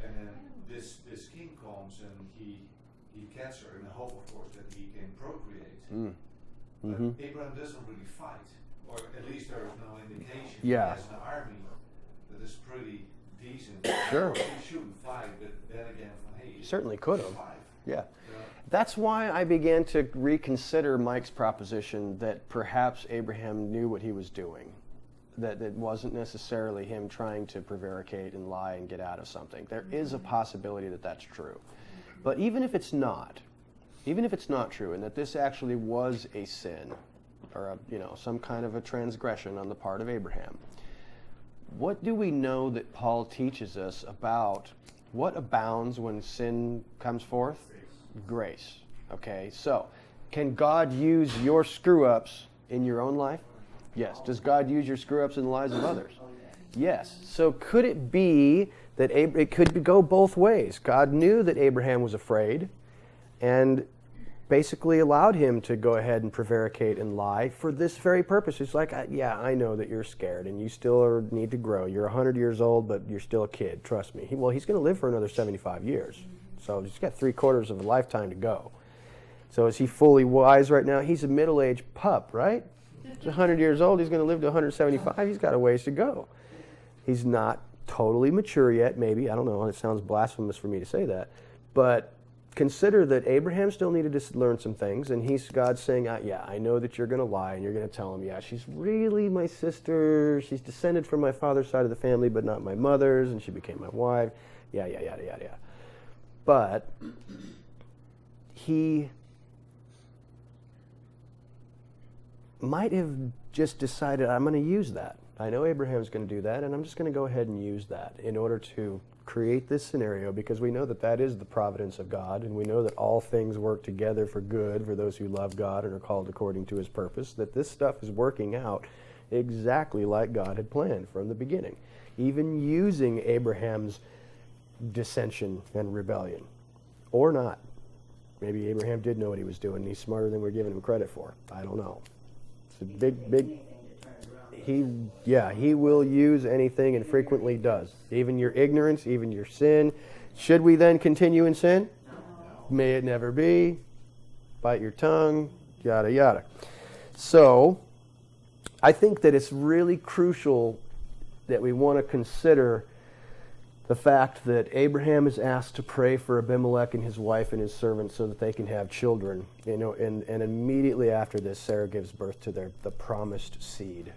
And then this king comes and he gets her in the hope, of course, that he can procreate. But Abraham doesn't really fight, or at least there is no indication. Yeah. He has an army that is pretty decent. Sure. He shouldn't fight, but then again, hey, He certainly could have. Fight. Yeah. That's why I began to reconsider Mike's proposition that perhaps Abraham knew what he was doing. That it wasn't necessarily him trying to prevaricate and lie and get out of something. There is a possibility that that's true. But even if it's not true, and that this actually was a sin, or some kind of a transgression on the part of Abraham, what do we know that Paul teaches us about what abounds when sin comes forth? Grace. Okay, so can God use your screw-ups in your own life? Yes. Does God use your screw-ups in the lives of others? Yes. So could it be that it could go both ways? God knew that Abraham was afraid and basically allowed him to go ahead and prevaricate and lie for this very purpose. It's like, yeah, I know that you're scared and you still need to grow. You're 100 years old, but you're still a kid. Trust me. Well, he's going to live for another 75 years. So he's got 3/4 of a lifetime to go. So is he fully wise right now? He's a middle-aged pup, right? He's 100 years old. He's going to live to 175. He's got a ways to go. He's not totally mature yet, maybe. I don't know. It sounds blasphemous for me to say that. But consider that Abraham still needed to learn some things, and God's saying, yeah, I know that you're going to lie, and you're going to tell him, yeah, she's really my sister. She's descended from my father's side of the family, but not my mother's, and she became my wife. Yeah, yada, yada, yada. But he might have just decided, I'm going to use that. I know Abraham's going to do that, and I'm just going to go ahead and use that in order to create this scenario, because we know that that is the providence of God, and we know that all things work together for good for those who love God and are called according to his purpose, that this stuff is working out exactly like God had planned from the beginning, even using Abraham's dissension and rebellion. Or not. Maybe Abraham did know what he was doing, and he's smarter than we're giving him credit for. I don't know. It's a big... He will use anything and frequently does. Even your ignorance, even your sin. Should we then continue in sin? No. May it never be. Bite your tongue, yada, yada. So, I think that it's really crucial that we want to consider the fact that Abraham is asked to pray for Abimelek and his wife and his servants so that they can have children. And immediately after this, Sarah gives birth to the promised seed.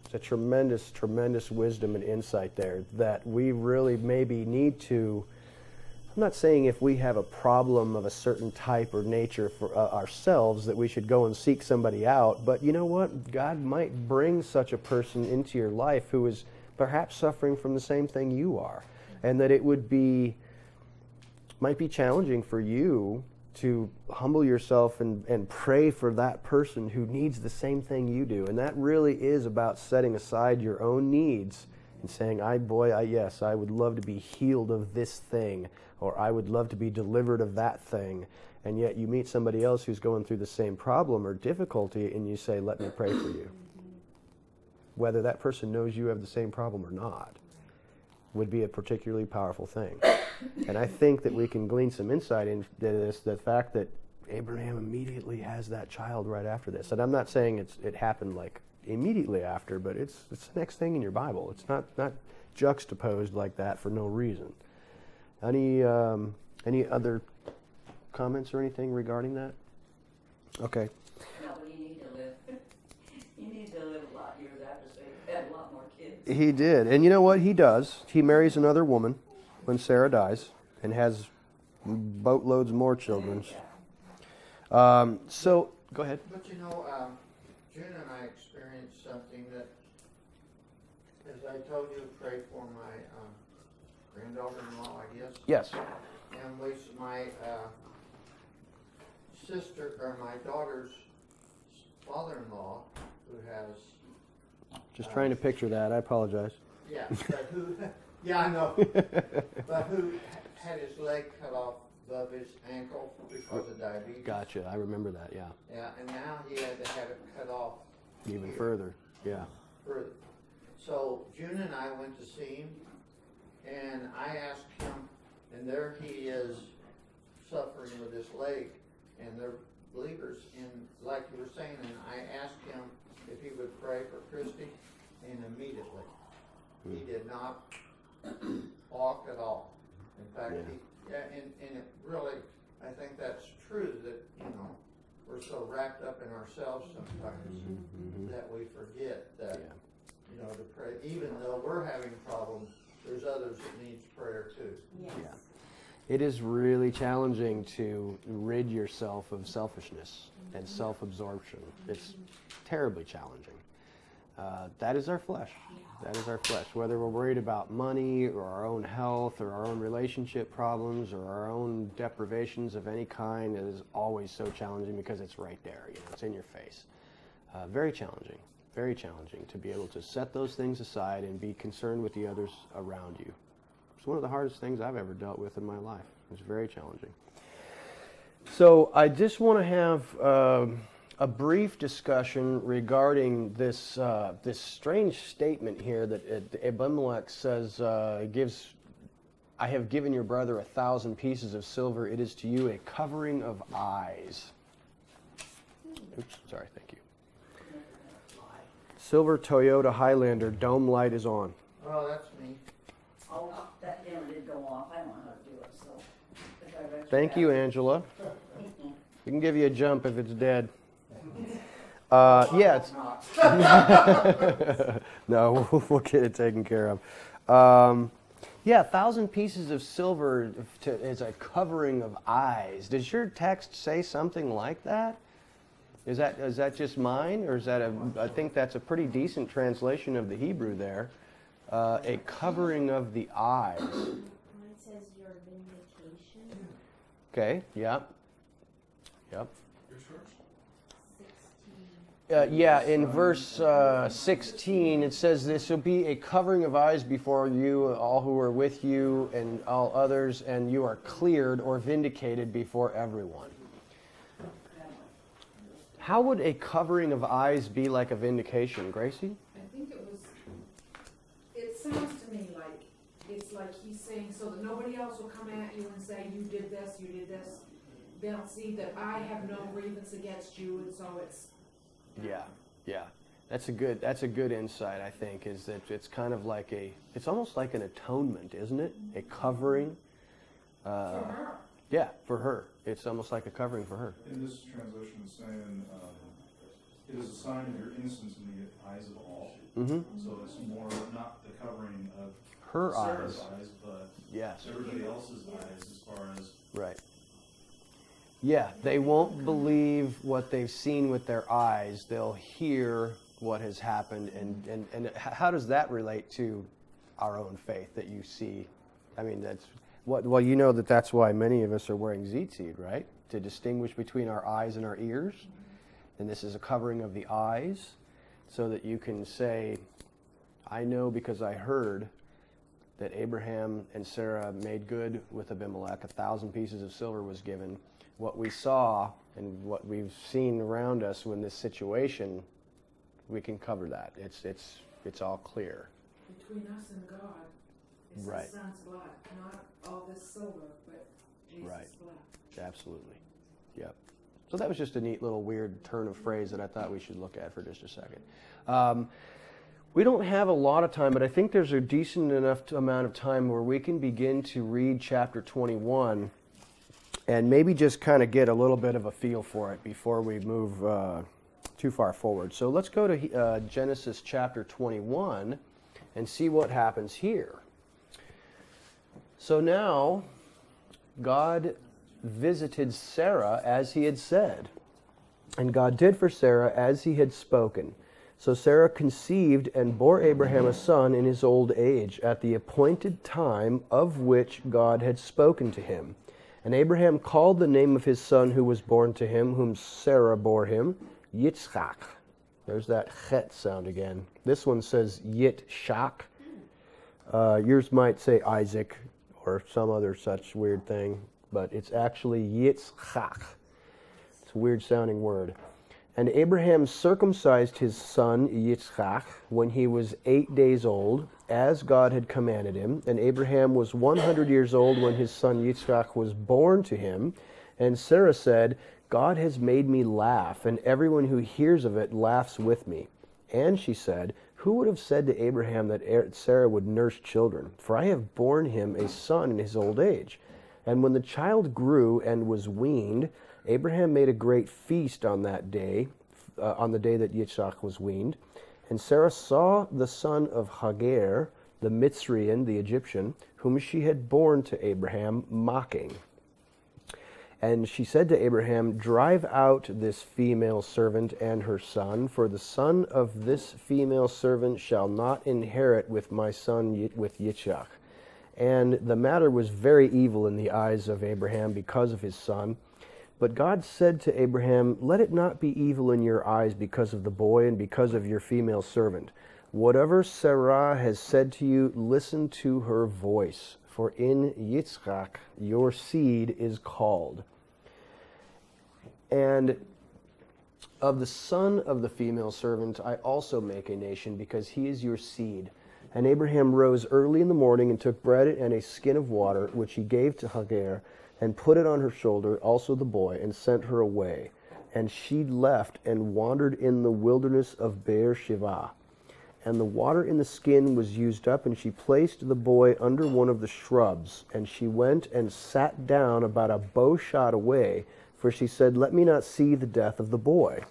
It's a tremendous, tremendous wisdom and insight there that we really maybe need to. I'm not saying if we have a problem of a certain type or nature for ourselves that we should go and seek somebody out, but you know what? God might bring such a person into your life who is perhaps suffering from the same thing you are, and that it might be challenging for you to humble yourself and pray for that person who needs the same thing you do. And that really is about setting aside your own needs and saying, yes, I would love to be healed of this thing, or I would love to be delivered of that thing. And yet you meet somebody else who's going through the same problem or difficulty, and you say, let me pray for you. Whether that person knows you have the same problem or not would be a particularly powerful thing. And I think that we can glean some insight into this, the fact that Abraham immediately has that child right after this. And I'm not saying it happened like immediately after, but it's the next thing in your Bible. It's not juxtaposed like that for no reason. Any other comments or anything regarding that? Okay. No, but you need to live. You need to live a lot of years after, so you had a lot more kids. He did. And you know what he does? He marries another woman when Sarah dies and has boatloads more children. So, go ahead. But June and I experienced something that, as I told you, pray for my granddaughter-in-law, I guess. Yes. And my sister, or my daughter's father-in-law, who has... Just trying to picture that. I apologize. Yeah, but who... Yeah, I know. But who had his leg cut off above his ankle because of diabetes. Gotcha. I remember that, yeah. Yeah, and now he had to have it cut off even further. Yeah. So June and I went to see him, and I asked him, and there he is suffering with his leg, and they're believers in, like you were saying, and I asked him if he would pray for Christy, and immediately he did not walk at all. In fact, and it really, I think that's true that, we're so wrapped up in ourselves sometimes that we forget that, to pray. Even though we're having problems, there's others that needs prayer too. Yes. Yeah. It is really challenging to rid yourself of selfishness and self-absorption. It's terribly challenging. That is our flesh. That is our flesh. Whether we're worried about money or our own health or our own relationship problems or our own deprivations of any kind, it is always so challenging because it's right there. It's in your face. Very challenging. Very challenging to be able to set those things aside and be concerned with the others around you. It's one of the hardest things I've ever dealt with in my life. It's very challenging. So I just want to have a brief discussion regarding this this strange statement here that Abimelek says, I have given your brother 1,000 pieces of silver. It is to you a covering of eyes. Oops, sorry, thank you. Silver Toyota Highlander, dome light is on. Oh, that's me. Oh, that damn did go off. I don't know how to do it, so. if I read Thank you, that. Angela. We can give you a jump if it's dead. Yeah, it's no, we'll get it taken care of. Yeah, 1,000 pieces of silver as a covering of eyes. Does your text say something like that? Is that just mine, or is that I think that's a pretty decent translation of the Hebrew there. A covering of the eyes. Mine says your vindication. Okay, yep. Yep. Yours first? 16. Yeah, in verse 16 it says, "This will be a covering of eyes before you, all who are with you, and all others, and you are cleared or vindicated before everyone." How would a covering of eyes be like a vindication, Gracie? I think it sounds to me like, it's like he's saying so that nobody else will come at you and say, you did this. They'll see that I have no grievance against you, and so it's... Yeah. That's a good insight, I think, is that it's kind of like it's almost like an atonement, isn't it? A covering. For her. Yeah, for her. It's almost like a covering for her. In this translation, it's saying, it is a sign of your innocence in the eyes of all. Mm-hmm. So it's more not the covering of Her Sarah's eyes. but Yes. everybody else's eyes as far as... Right. Yeah, they won't believe what they've seen with their eyes. They'll hear what has happened. And how does that relate to our own faith that you see? I mean, well, you know that's why many of us are wearing tzitzit, right? To distinguish between our eyes and our ears. And this is a covering of the eyes so that you can say, I know because I heard that Abraham and Sarah made good with Abimelek. 1,000 pieces of silver was given. What we saw and what we've seen around us in this situation, we can cover that. It's all clear. Between us and God, it's Right. His Son's blood, not all this silver, but Jesus' Right. blood. Absolutely. Yep. So that was just a neat little weird turn of phrase that I thought we should look at for just a second. We don't have a lot of time, but I think there's a decent enough amount of time where we can begin to read chapter 21 and maybe just kind of get a little bit of a feel for it before we move too far forward. So let's go to Genesis chapter 21 and see what happens here. So now God visited Sarah as he had said, and God did for Sarah as he had spoken. So Sarah conceived and bore Abraham a son in his old age, at the appointed time of which God had spoken to him. And Abraham called the name of his son who was born to him, whom Sarah bore him, Yitzchak. There's that chet sound again. This one says Yitzchak. Yours might say Isaac or some other such weird thing, but it's actually Yitzchak. It's a weird sounding word. And Abraham circumcised his son Yitzchak when he was 8 days old, as God had commanded him. And Abraham was 100 years old when his son Yitzchak was born to him. And Sarah said, God has made me laugh, and everyone who hears of it laughs with me. And she said, who would have said to Abraham that Sarah would nurse children? For I have borne him a son in his old age. And when the child grew and was weaned, Abraham made a great feast on that day, on the day that Yitzchak was weaned. And Sarah saw the son of Hagar, the Mitzrian, the Egyptian, whom she had borne to Abraham, mocking. And she said to Abraham, drive out this female servant and her son, for the son of this female servant shall not inherit with my son with Yitzchak. And the matter was very evil in the eyes of Abraham because of his son. But God said to Abraham, let it not be evil in your eyes because of the boy and because of your female servant. Whatever Sarah has said to you, listen to her voice, for in Yitzchak your seed is called. And of the son of the female servant I also make a nation, because he is your seed. And Abraham rose early in the morning and took bread and a skin of water, which he gave to Hagar, and put it on her shoulder, also the boy, and sent her away. And she left and wandered in the wilderness of Beersheba. And the water in the skin was used up, and she placed the boy under one of the shrubs. And she went and sat down about a bow shot away, for she said, let me not see the death of the boy.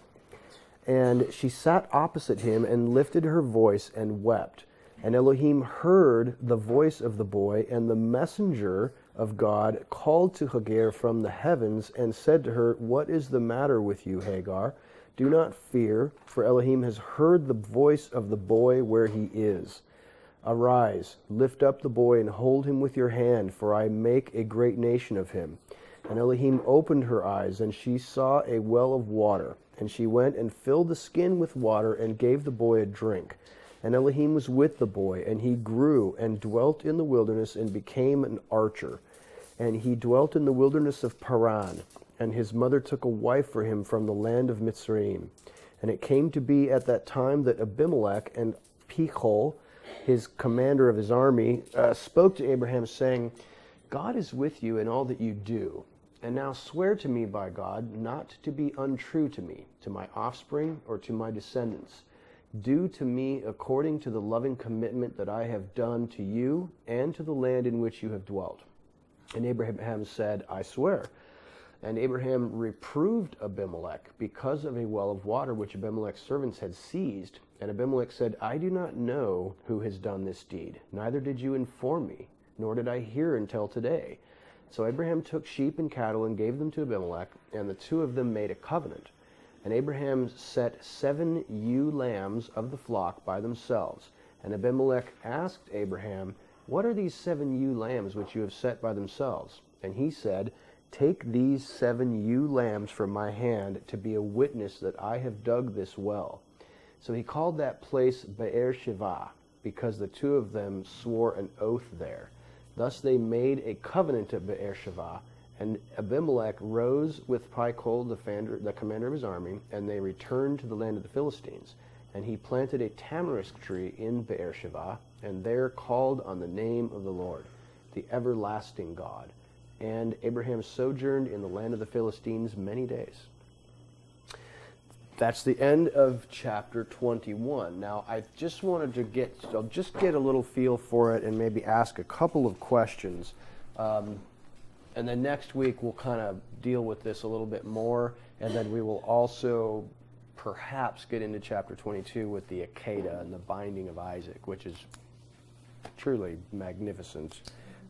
And she sat opposite him and lifted her voice and wept. And Elohim heard the voice of the boy, and the messenger of God called to Hagar from the heavens and said to her, what is the matter with you, Hagar? Do not fear, for Elohim has heard the voice of the boy where he is. Arise, lift up the boy and hold him with your hand, for I make a great nation of him. And Elohim opened her eyes, and she saw a well of water. And she went and filled the skin with water and gave the boy a drink. And Elohim was with the boy, and he grew and dwelt in the wilderness and became an archer. And he dwelt in the wilderness of Paran. And his mother took a wife for him from the land of Mitzrayim. And it came to be at that time that Abimelek and Pichol, his commander of his army, spoke to Abraham, saying, God is with you in all that you do. And now swear to me by God not to be untrue to me, to my offspring, or to my descendants. Do to me according to the loving commitment that I have done to you and to the land in which you have dwelt. And Abraham said, I swear. And Abraham reproved Abimelek because of a well of water which Abimelek's servants had seized. And Abimelek said, I do not know who has done this deed, neither did you inform me, nor did I hear until today. So Abraham took sheep and cattle and gave them to Abimelek, and the two of them made a covenant. And Abraham set 7 ewe lambs of the flock by themselves. And Abimelek asked Abraham, what are these 7 ewe lambs which you have set by themselves? And he said, take these 7 ewe lambs from my hand to be a witness that I have dug this well. So he called that place Beersheba, because the two of them swore an oath there. Thus they made a covenant at Beersheba, and Abimelek rose with Pichol, the commander of his army, and they returned to the land of the Philistines. And he planted a tamarisk tree in Beersheba, and there called on the name of the Lord, the everlasting God. And Abraham sojourned in the land of the Philistines many days. That's the end of chapter 21. Now, I just wanted to get a little feel for it and maybe ask a couple of questions. And then next week we'll kind of deal with this a little bit more, and then we will also perhaps get into chapter 22 with the Akedah and the binding of Isaac, which is truly magnificent,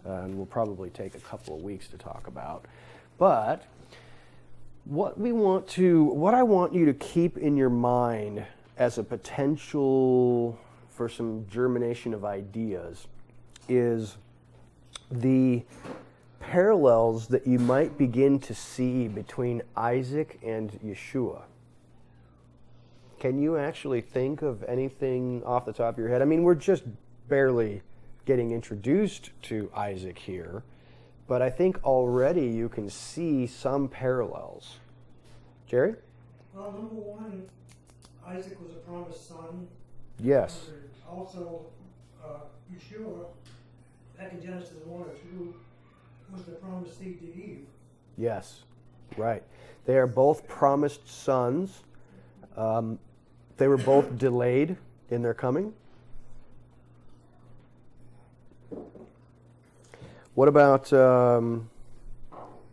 and will probably take a couple of weeks to talk about. But what I want you to keep in your mind as a potential for some germination of ideas is the parallels that you might begin to see between Isaac and Yeshua. Can you actually think of anything off the top of your head? I mean, we're just barely getting introduced to Isaac here, but I think already you can see some parallels. Jerry? Well, number one, Isaac was a promised son. Yes. Also, Yeshua, back in Genesis 1 or 2, was the promised seed to Eve. Yes, right. They are both promised sons. They were both delayed in their coming. What about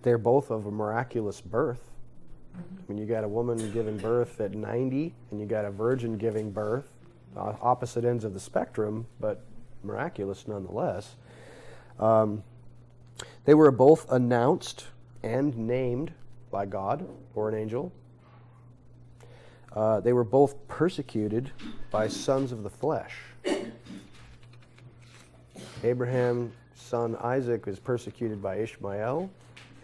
they're both of a miraculous birth? I mean, you got a woman giving birth at 90, and you got a virgin giving birth, opposite ends of the spectrum, but miraculous nonetheless. They were both announced and named by God or an angel. They were both persecuted by sons of the flesh. Abraham's son Isaac was persecuted by Ishmael,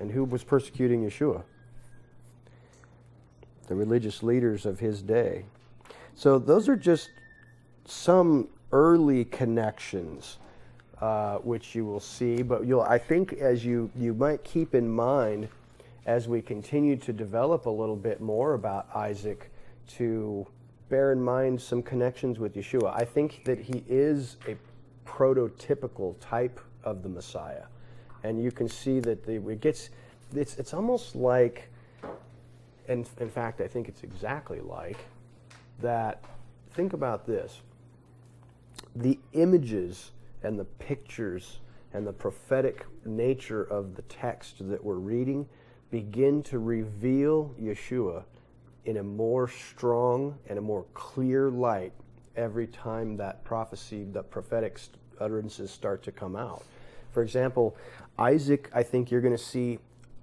and who was persecuting Yeshua? The religious leaders of his day. So those are just some early connections which you will see, but I think as you might keep in mind as we continue to develop a little bit more about Isaac, to bear in mind some connections with Yeshua. I think that he is a prototypical type of the Messiah, and you can see that it's almost like, and in fact I think it's exactly like that. Think about this: the images and the pictures and the prophetic nature of the text that we're reading begin to reveal Yeshua in a more strong and a more clear light every time that prophecy, the prophetic utterances start to come out. For example, Isaac, I think you're going to see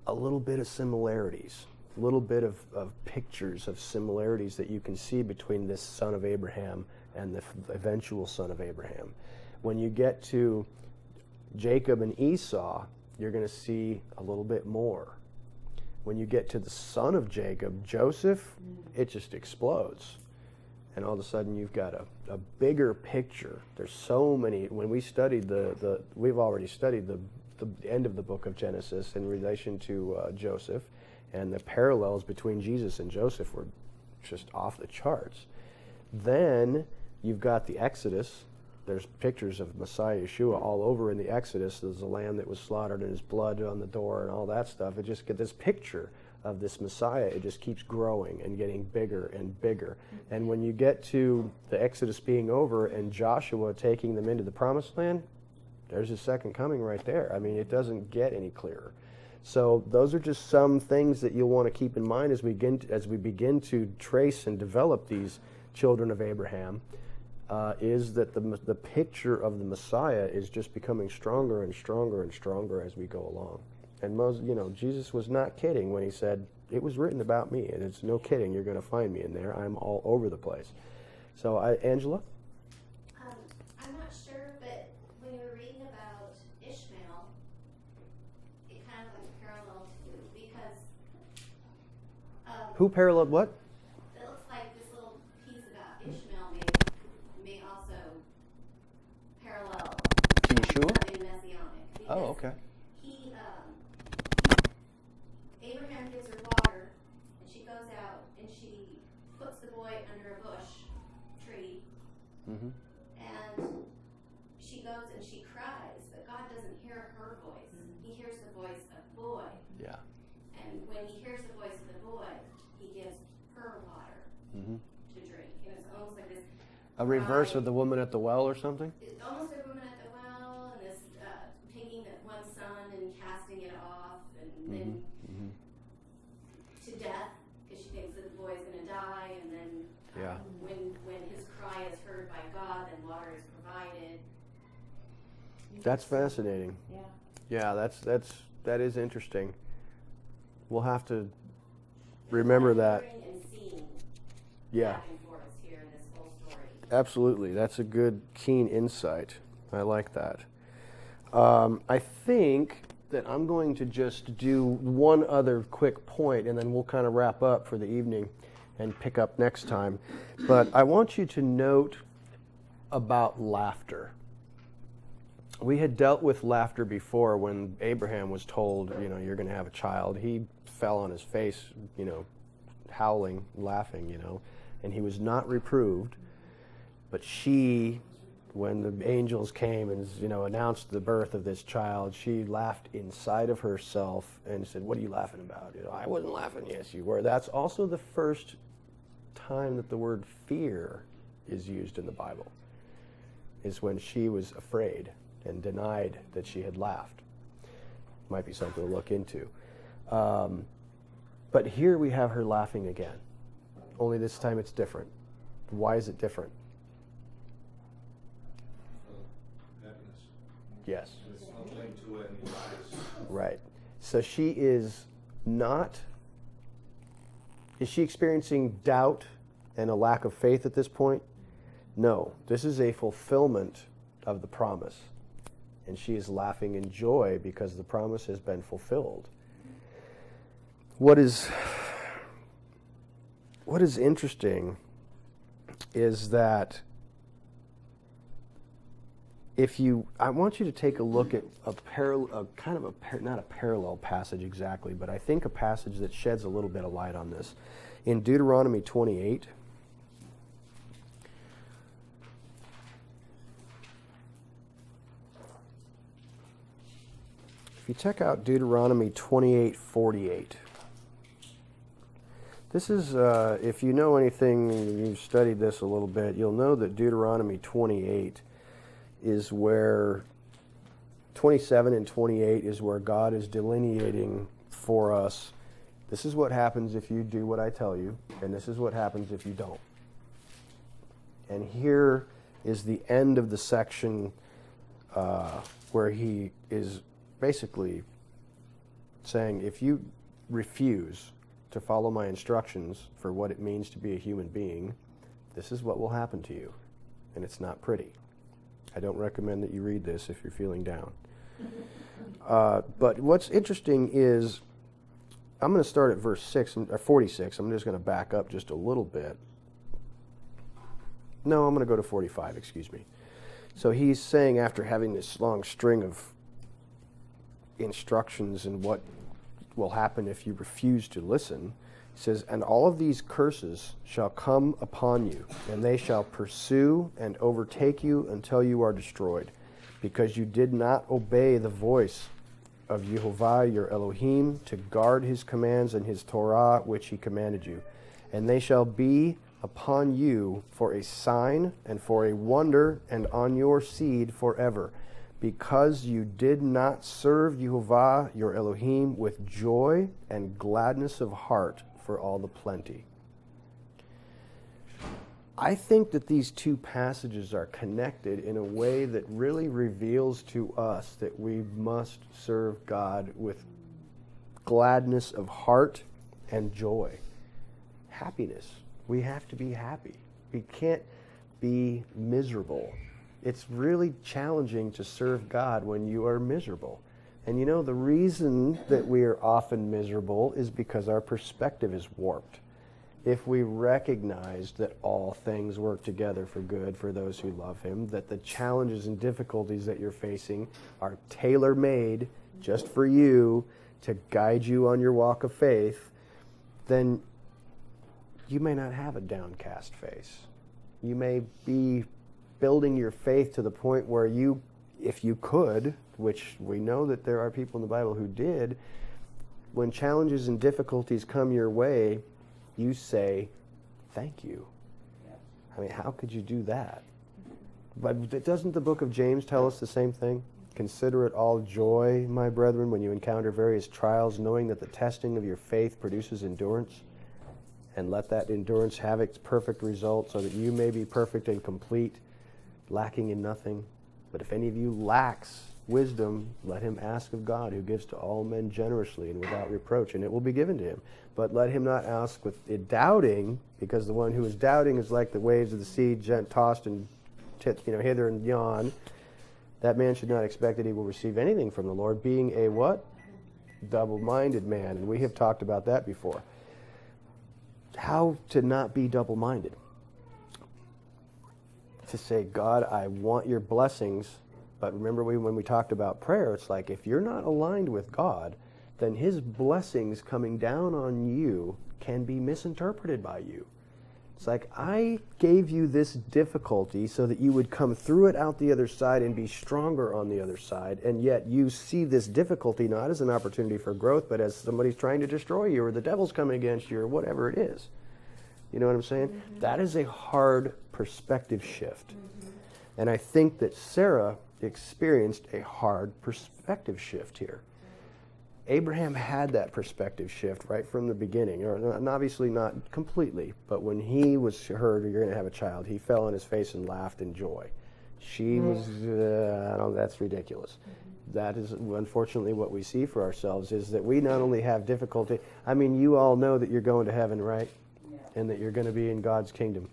a little bit of similarities, a little bit of pictures of similarities that you can see between this son of Abraham and the eventual son of Abraham. When you get to Jacob and Esau, you're going to see a little bit more. When you get to the son of Jacob, Joseph, it just explodes. And all of a sudden you've got a bigger picture. There's so many. When we studied we've already studied the end of the book of Genesis in relation to Joseph, and the parallels between Jesus and Joseph were just off the charts. Then you've got the Exodus. There's pictures of Messiah Yeshua all over in the Exodus. There's a lamb that was slaughtered and his blood on the door and all that stuff. It just get this picture of this Messiah. It just keeps growing and getting bigger and bigger. And when you get to the Exodus being over and Joshua taking them into the Promised Land, there's his second coming right there. I mean, it doesn't get any clearer. So those are just some things that you'll want to keep in mind as we begin to trace and develop these children of Abraham. Is that the picture of the Messiah is just becoming stronger and stronger and stronger as we go along. And Jesus was not kidding when he said, it was written about me, and it's no kidding, you're going to find me in there. I'm all over the place. So, Angela? I'm not sure, but when you were reading about Ishmael, it kind of like paralleled too, because... Who paralleled what? It looks like this little piece about Ishmael may also parallel to Yeshua? something Messianic. Oh, okay. Abraham gives her water, and she goes out and she puts the boy under a bush tree, and she goes and she cries, but God doesn't hear her voice. He hears the voice of the boy. Yeah. And when he hears the voice of the boy, he gives her water to drink. And it's almost like this... A reverse of the woman at the well or something? It's almost a woman at the well, and this taking that one son and casting it off, and then to death, because she thinks that the boy's going to die, and then when his cry is heard by God, then water is provided. That's fascinating. Yeah, that is interesting. We'll have to remember that. And seeing Yeah. back and forth here in this whole story. Absolutely. That's a good, keen insight. I like that. I think that I'm going to just do one other quick point, and then we'll kind of wrap up for the evening and pick up next time. But I want you to note about laughter. We had dealt with laughter before when Abraham was told, you're going to have a child. He fell on his face, howling, laughing, and he was not reproved. But she, when the angels came and announced the birth of this child, she laughed inside of herself and said, "What are you laughing about?" "I wasn't laughing." "Yes, you were." That's also the first time that the word fear is used in the Bible, is when she was afraid and denied that she had laughed. Might be something to look into. But here we have her laughing again, only this time it's different. Why is it different? Happiness. Yes. It's not linked to any lies. Right. So she is not, is she experiencing doubt and a lack of faith at this point? No. This is a fulfillment of the promise. And she is laughing in joy because the promise has been fulfilled. What is interesting is that I want you to take a look at not a parallel passage exactly, but I think a passage that sheds a little bit of light on this. In Deuteronomy 28, if you check out Deuteronomy 28:48, this is, if you know anything, you've studied this a little bit, you'll know that Deuteronomy 28 is where 27 and 28 is where God is delineating for us, this is what happens if you do what I tell you, and this is what happens if you don't. And here is the end of the section where he is basically saying, if you refuse to follow my instructions for what it means to be a human being, this is what will happen to you. And it's not pretty. I don't recommend that you read this if you're feeling down. But what's interesting is, I'm going to start at verse 46. I'm just going to back up just a little bit. No, I'm going to go to 45, excuse me. So he's saying, after having this long string of instructions and what will happen if you refuse to listen, he says, "And all of these curses shall come upon you, and they shall pursue and overtake you until you are destroyed, because you did not obey the voice of Yehovah your Elohim to guard his commands and his Torah which he commanded you. And they shall be upon you for a sign and for a wonder, and on your seed forever, because you did not serve Yehovah your Elohim with joy and gladness of heart for all the plenty." I think that these two passages are connected in a way that really reveals to us that we must serve God with gladness of heart and joy. Happiness. We have to be happy. We can't be miserable. It's really challenging to serve God when you are miserable. And the reason that we are often miserable is because our perspective is warped. If we recognize that all things work together for good for those who love him, that the challenges and difficulties that you're facing are tailor-made just for you to guide you on your walk of faith, then you may not have a downcast face. You may be building your faith to the point where you, if you could, which we know that there are people in the Bible who did, when challenges and difficulties come your way, you say, "Thank you." I mean, how could you do that? But doesn't the book of James tell us the same thing? "Consider it all joy, my brethren, when you encounter various trials, knowing that the testing of your faith produces endurance. And let that endurance have its perfect result, so that you may be perfect and complete, lacking in nothing. But if any of you lacks wisdom, let him ask of God, who gives to all men generously and without reproach, and it will be given to him. But let him not ask with doubting, because the one who is doubting is like the waves of the sea, tossed and hither and yon. That man should not expect that he will receive anything from the Lord, being a" what? "Double-minded man." And we have talked about that before. How to not be double-minded. To say, "God, I want your blessings." But remember when we talked about prayer, it's like, if you're not aligned with God, then his blessings coming down on you can be misinterpreted by you. It's like, I gave you this difficulty so that you would come through it out the other side and be stronger on the other side, and yet you see this difficulty not as an opportunity for growth, but as somebody's trying to destroy you, or the devil's coming against you, or whatever it is. You know what I'm saying? Mm-hmm. That is a hard perspective shift. Mm-hmm. And I think that Sarah experienced a hard perspective shift here. Abraham had that perspective shift right from the beginning, and obviously not completely, but when he was heard, you're going to have a child, he fell on his face and laughed in joy. She was, that's ridiculous. That is unfortunately what we see for ourselves, is that we not only have difficulty, I mean, you all know that you're going to heaven, right? Yeah. And that you're going to be in God's kingdom.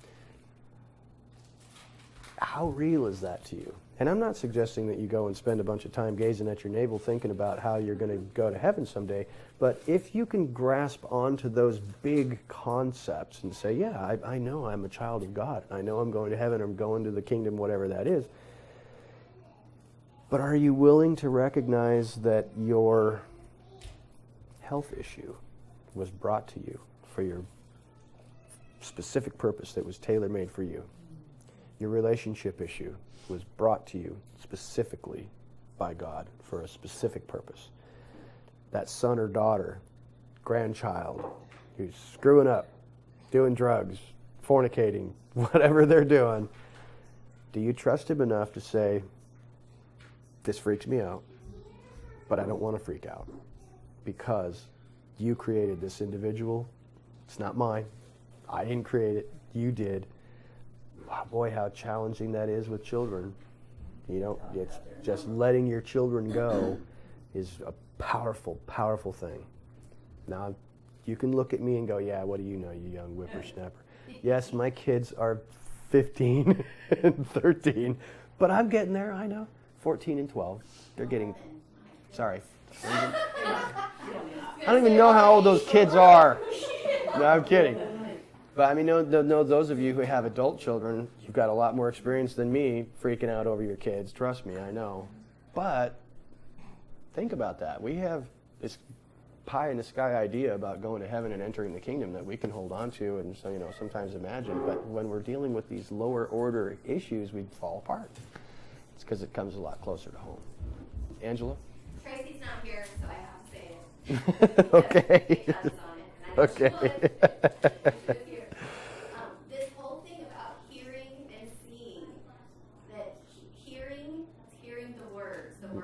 How real is that to you? And I'm not suggesting that you go and spend a bunch of time gazing at your navel thinking about how you're going to go to heaven someday. But if you can grasp onto those big concepts and say, yeah, I know I'm a child of God. I know I'm going to heaven. I'm going to the kingdom, whatever that is. But are you willing to recognize that your health issue was brought to you for your specific purpose that was tailor-made for you? Your relationship issue was brought to you specifically by God for a specific purpose. That son or daughter, grandchild, who's screwing up, doing drugs, fornicating, whatever they're doing, do you trust him enough to say, this freaks me out, but I don't want to freak out because you created this individual. It's not mine. I didn't create it. You did. Boy, how challenging that is with children. You know, it's just letting your children go is a powerful, powerful thing. Now, you can look at me and go, yeah, what do you know, you young whippersnapper? Yes, my kids are 15 and 13, but I'm getting there, I know. 14 and 12. They're getting, sorry. I don't even know how old those kids are. No, I'm kidding. But I mean, know those of you who have adult children, you've got a lot more experience than me freaking out over your kids. Trust me, I know. But think about that. We have this pie in the sky idea about going to heaven and entering the kingdom that we can hold on to and so, sometimes imagine. But when we're dealing with these lower order issues, we fall apart. It's because it comes a lot closer to home. Angela? Tracy's not here, so I have to say it. Okay. He touches on it, and I know okay. she would. This whole thing about hearing and seeing, that hearing the words that are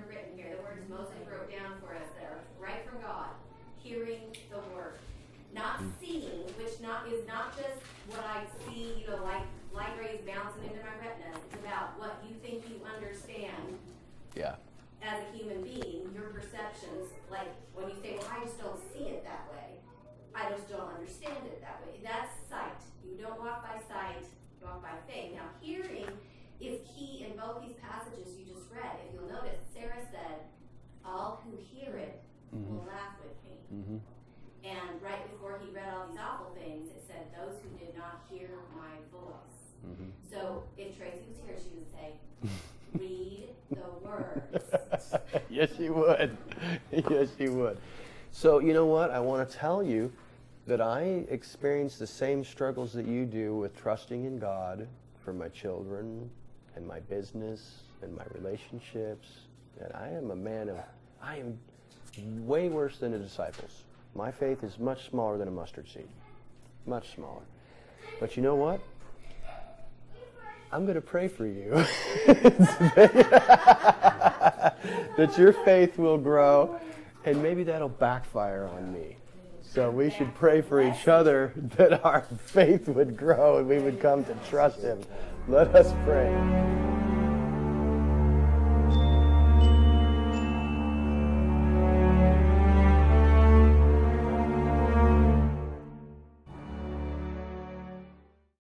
written here, the words Moses wrote down for us that are right from God, hearing the word. Not seeing, which is not just what I see, light rays bouncing into my retina. It's about what you think you understand. Yeah. As a human being, your perceptions, like when you say, well, I just don't see it that way. I just don't understand it that way. That's sight. You don't walk by sight, you walk by faith. Now, hearing is key in both these passages you just read. If you'll notice, Sarah said, all who hear it will laugh with me. Mm-hmm. And right before he read all these awful things, it said, those who did not hear my voice. Mm-hmm. So if Tracy was here, she would say, read the words. Yes, she would. Yes, she would. So, you know what? I want to tell you that I experience the same struggles that you do with trusting in God for my children and my business and my relationships. And I am way worse than the disciples. My faith is much smaller than a mustard seed. Much smaller. But you know what? I'm going to pray for you that your faith will grow, and maybe that'll backfire on me. So we should pray for each other that our faith would grow and we would come to trust Him. Let us pray.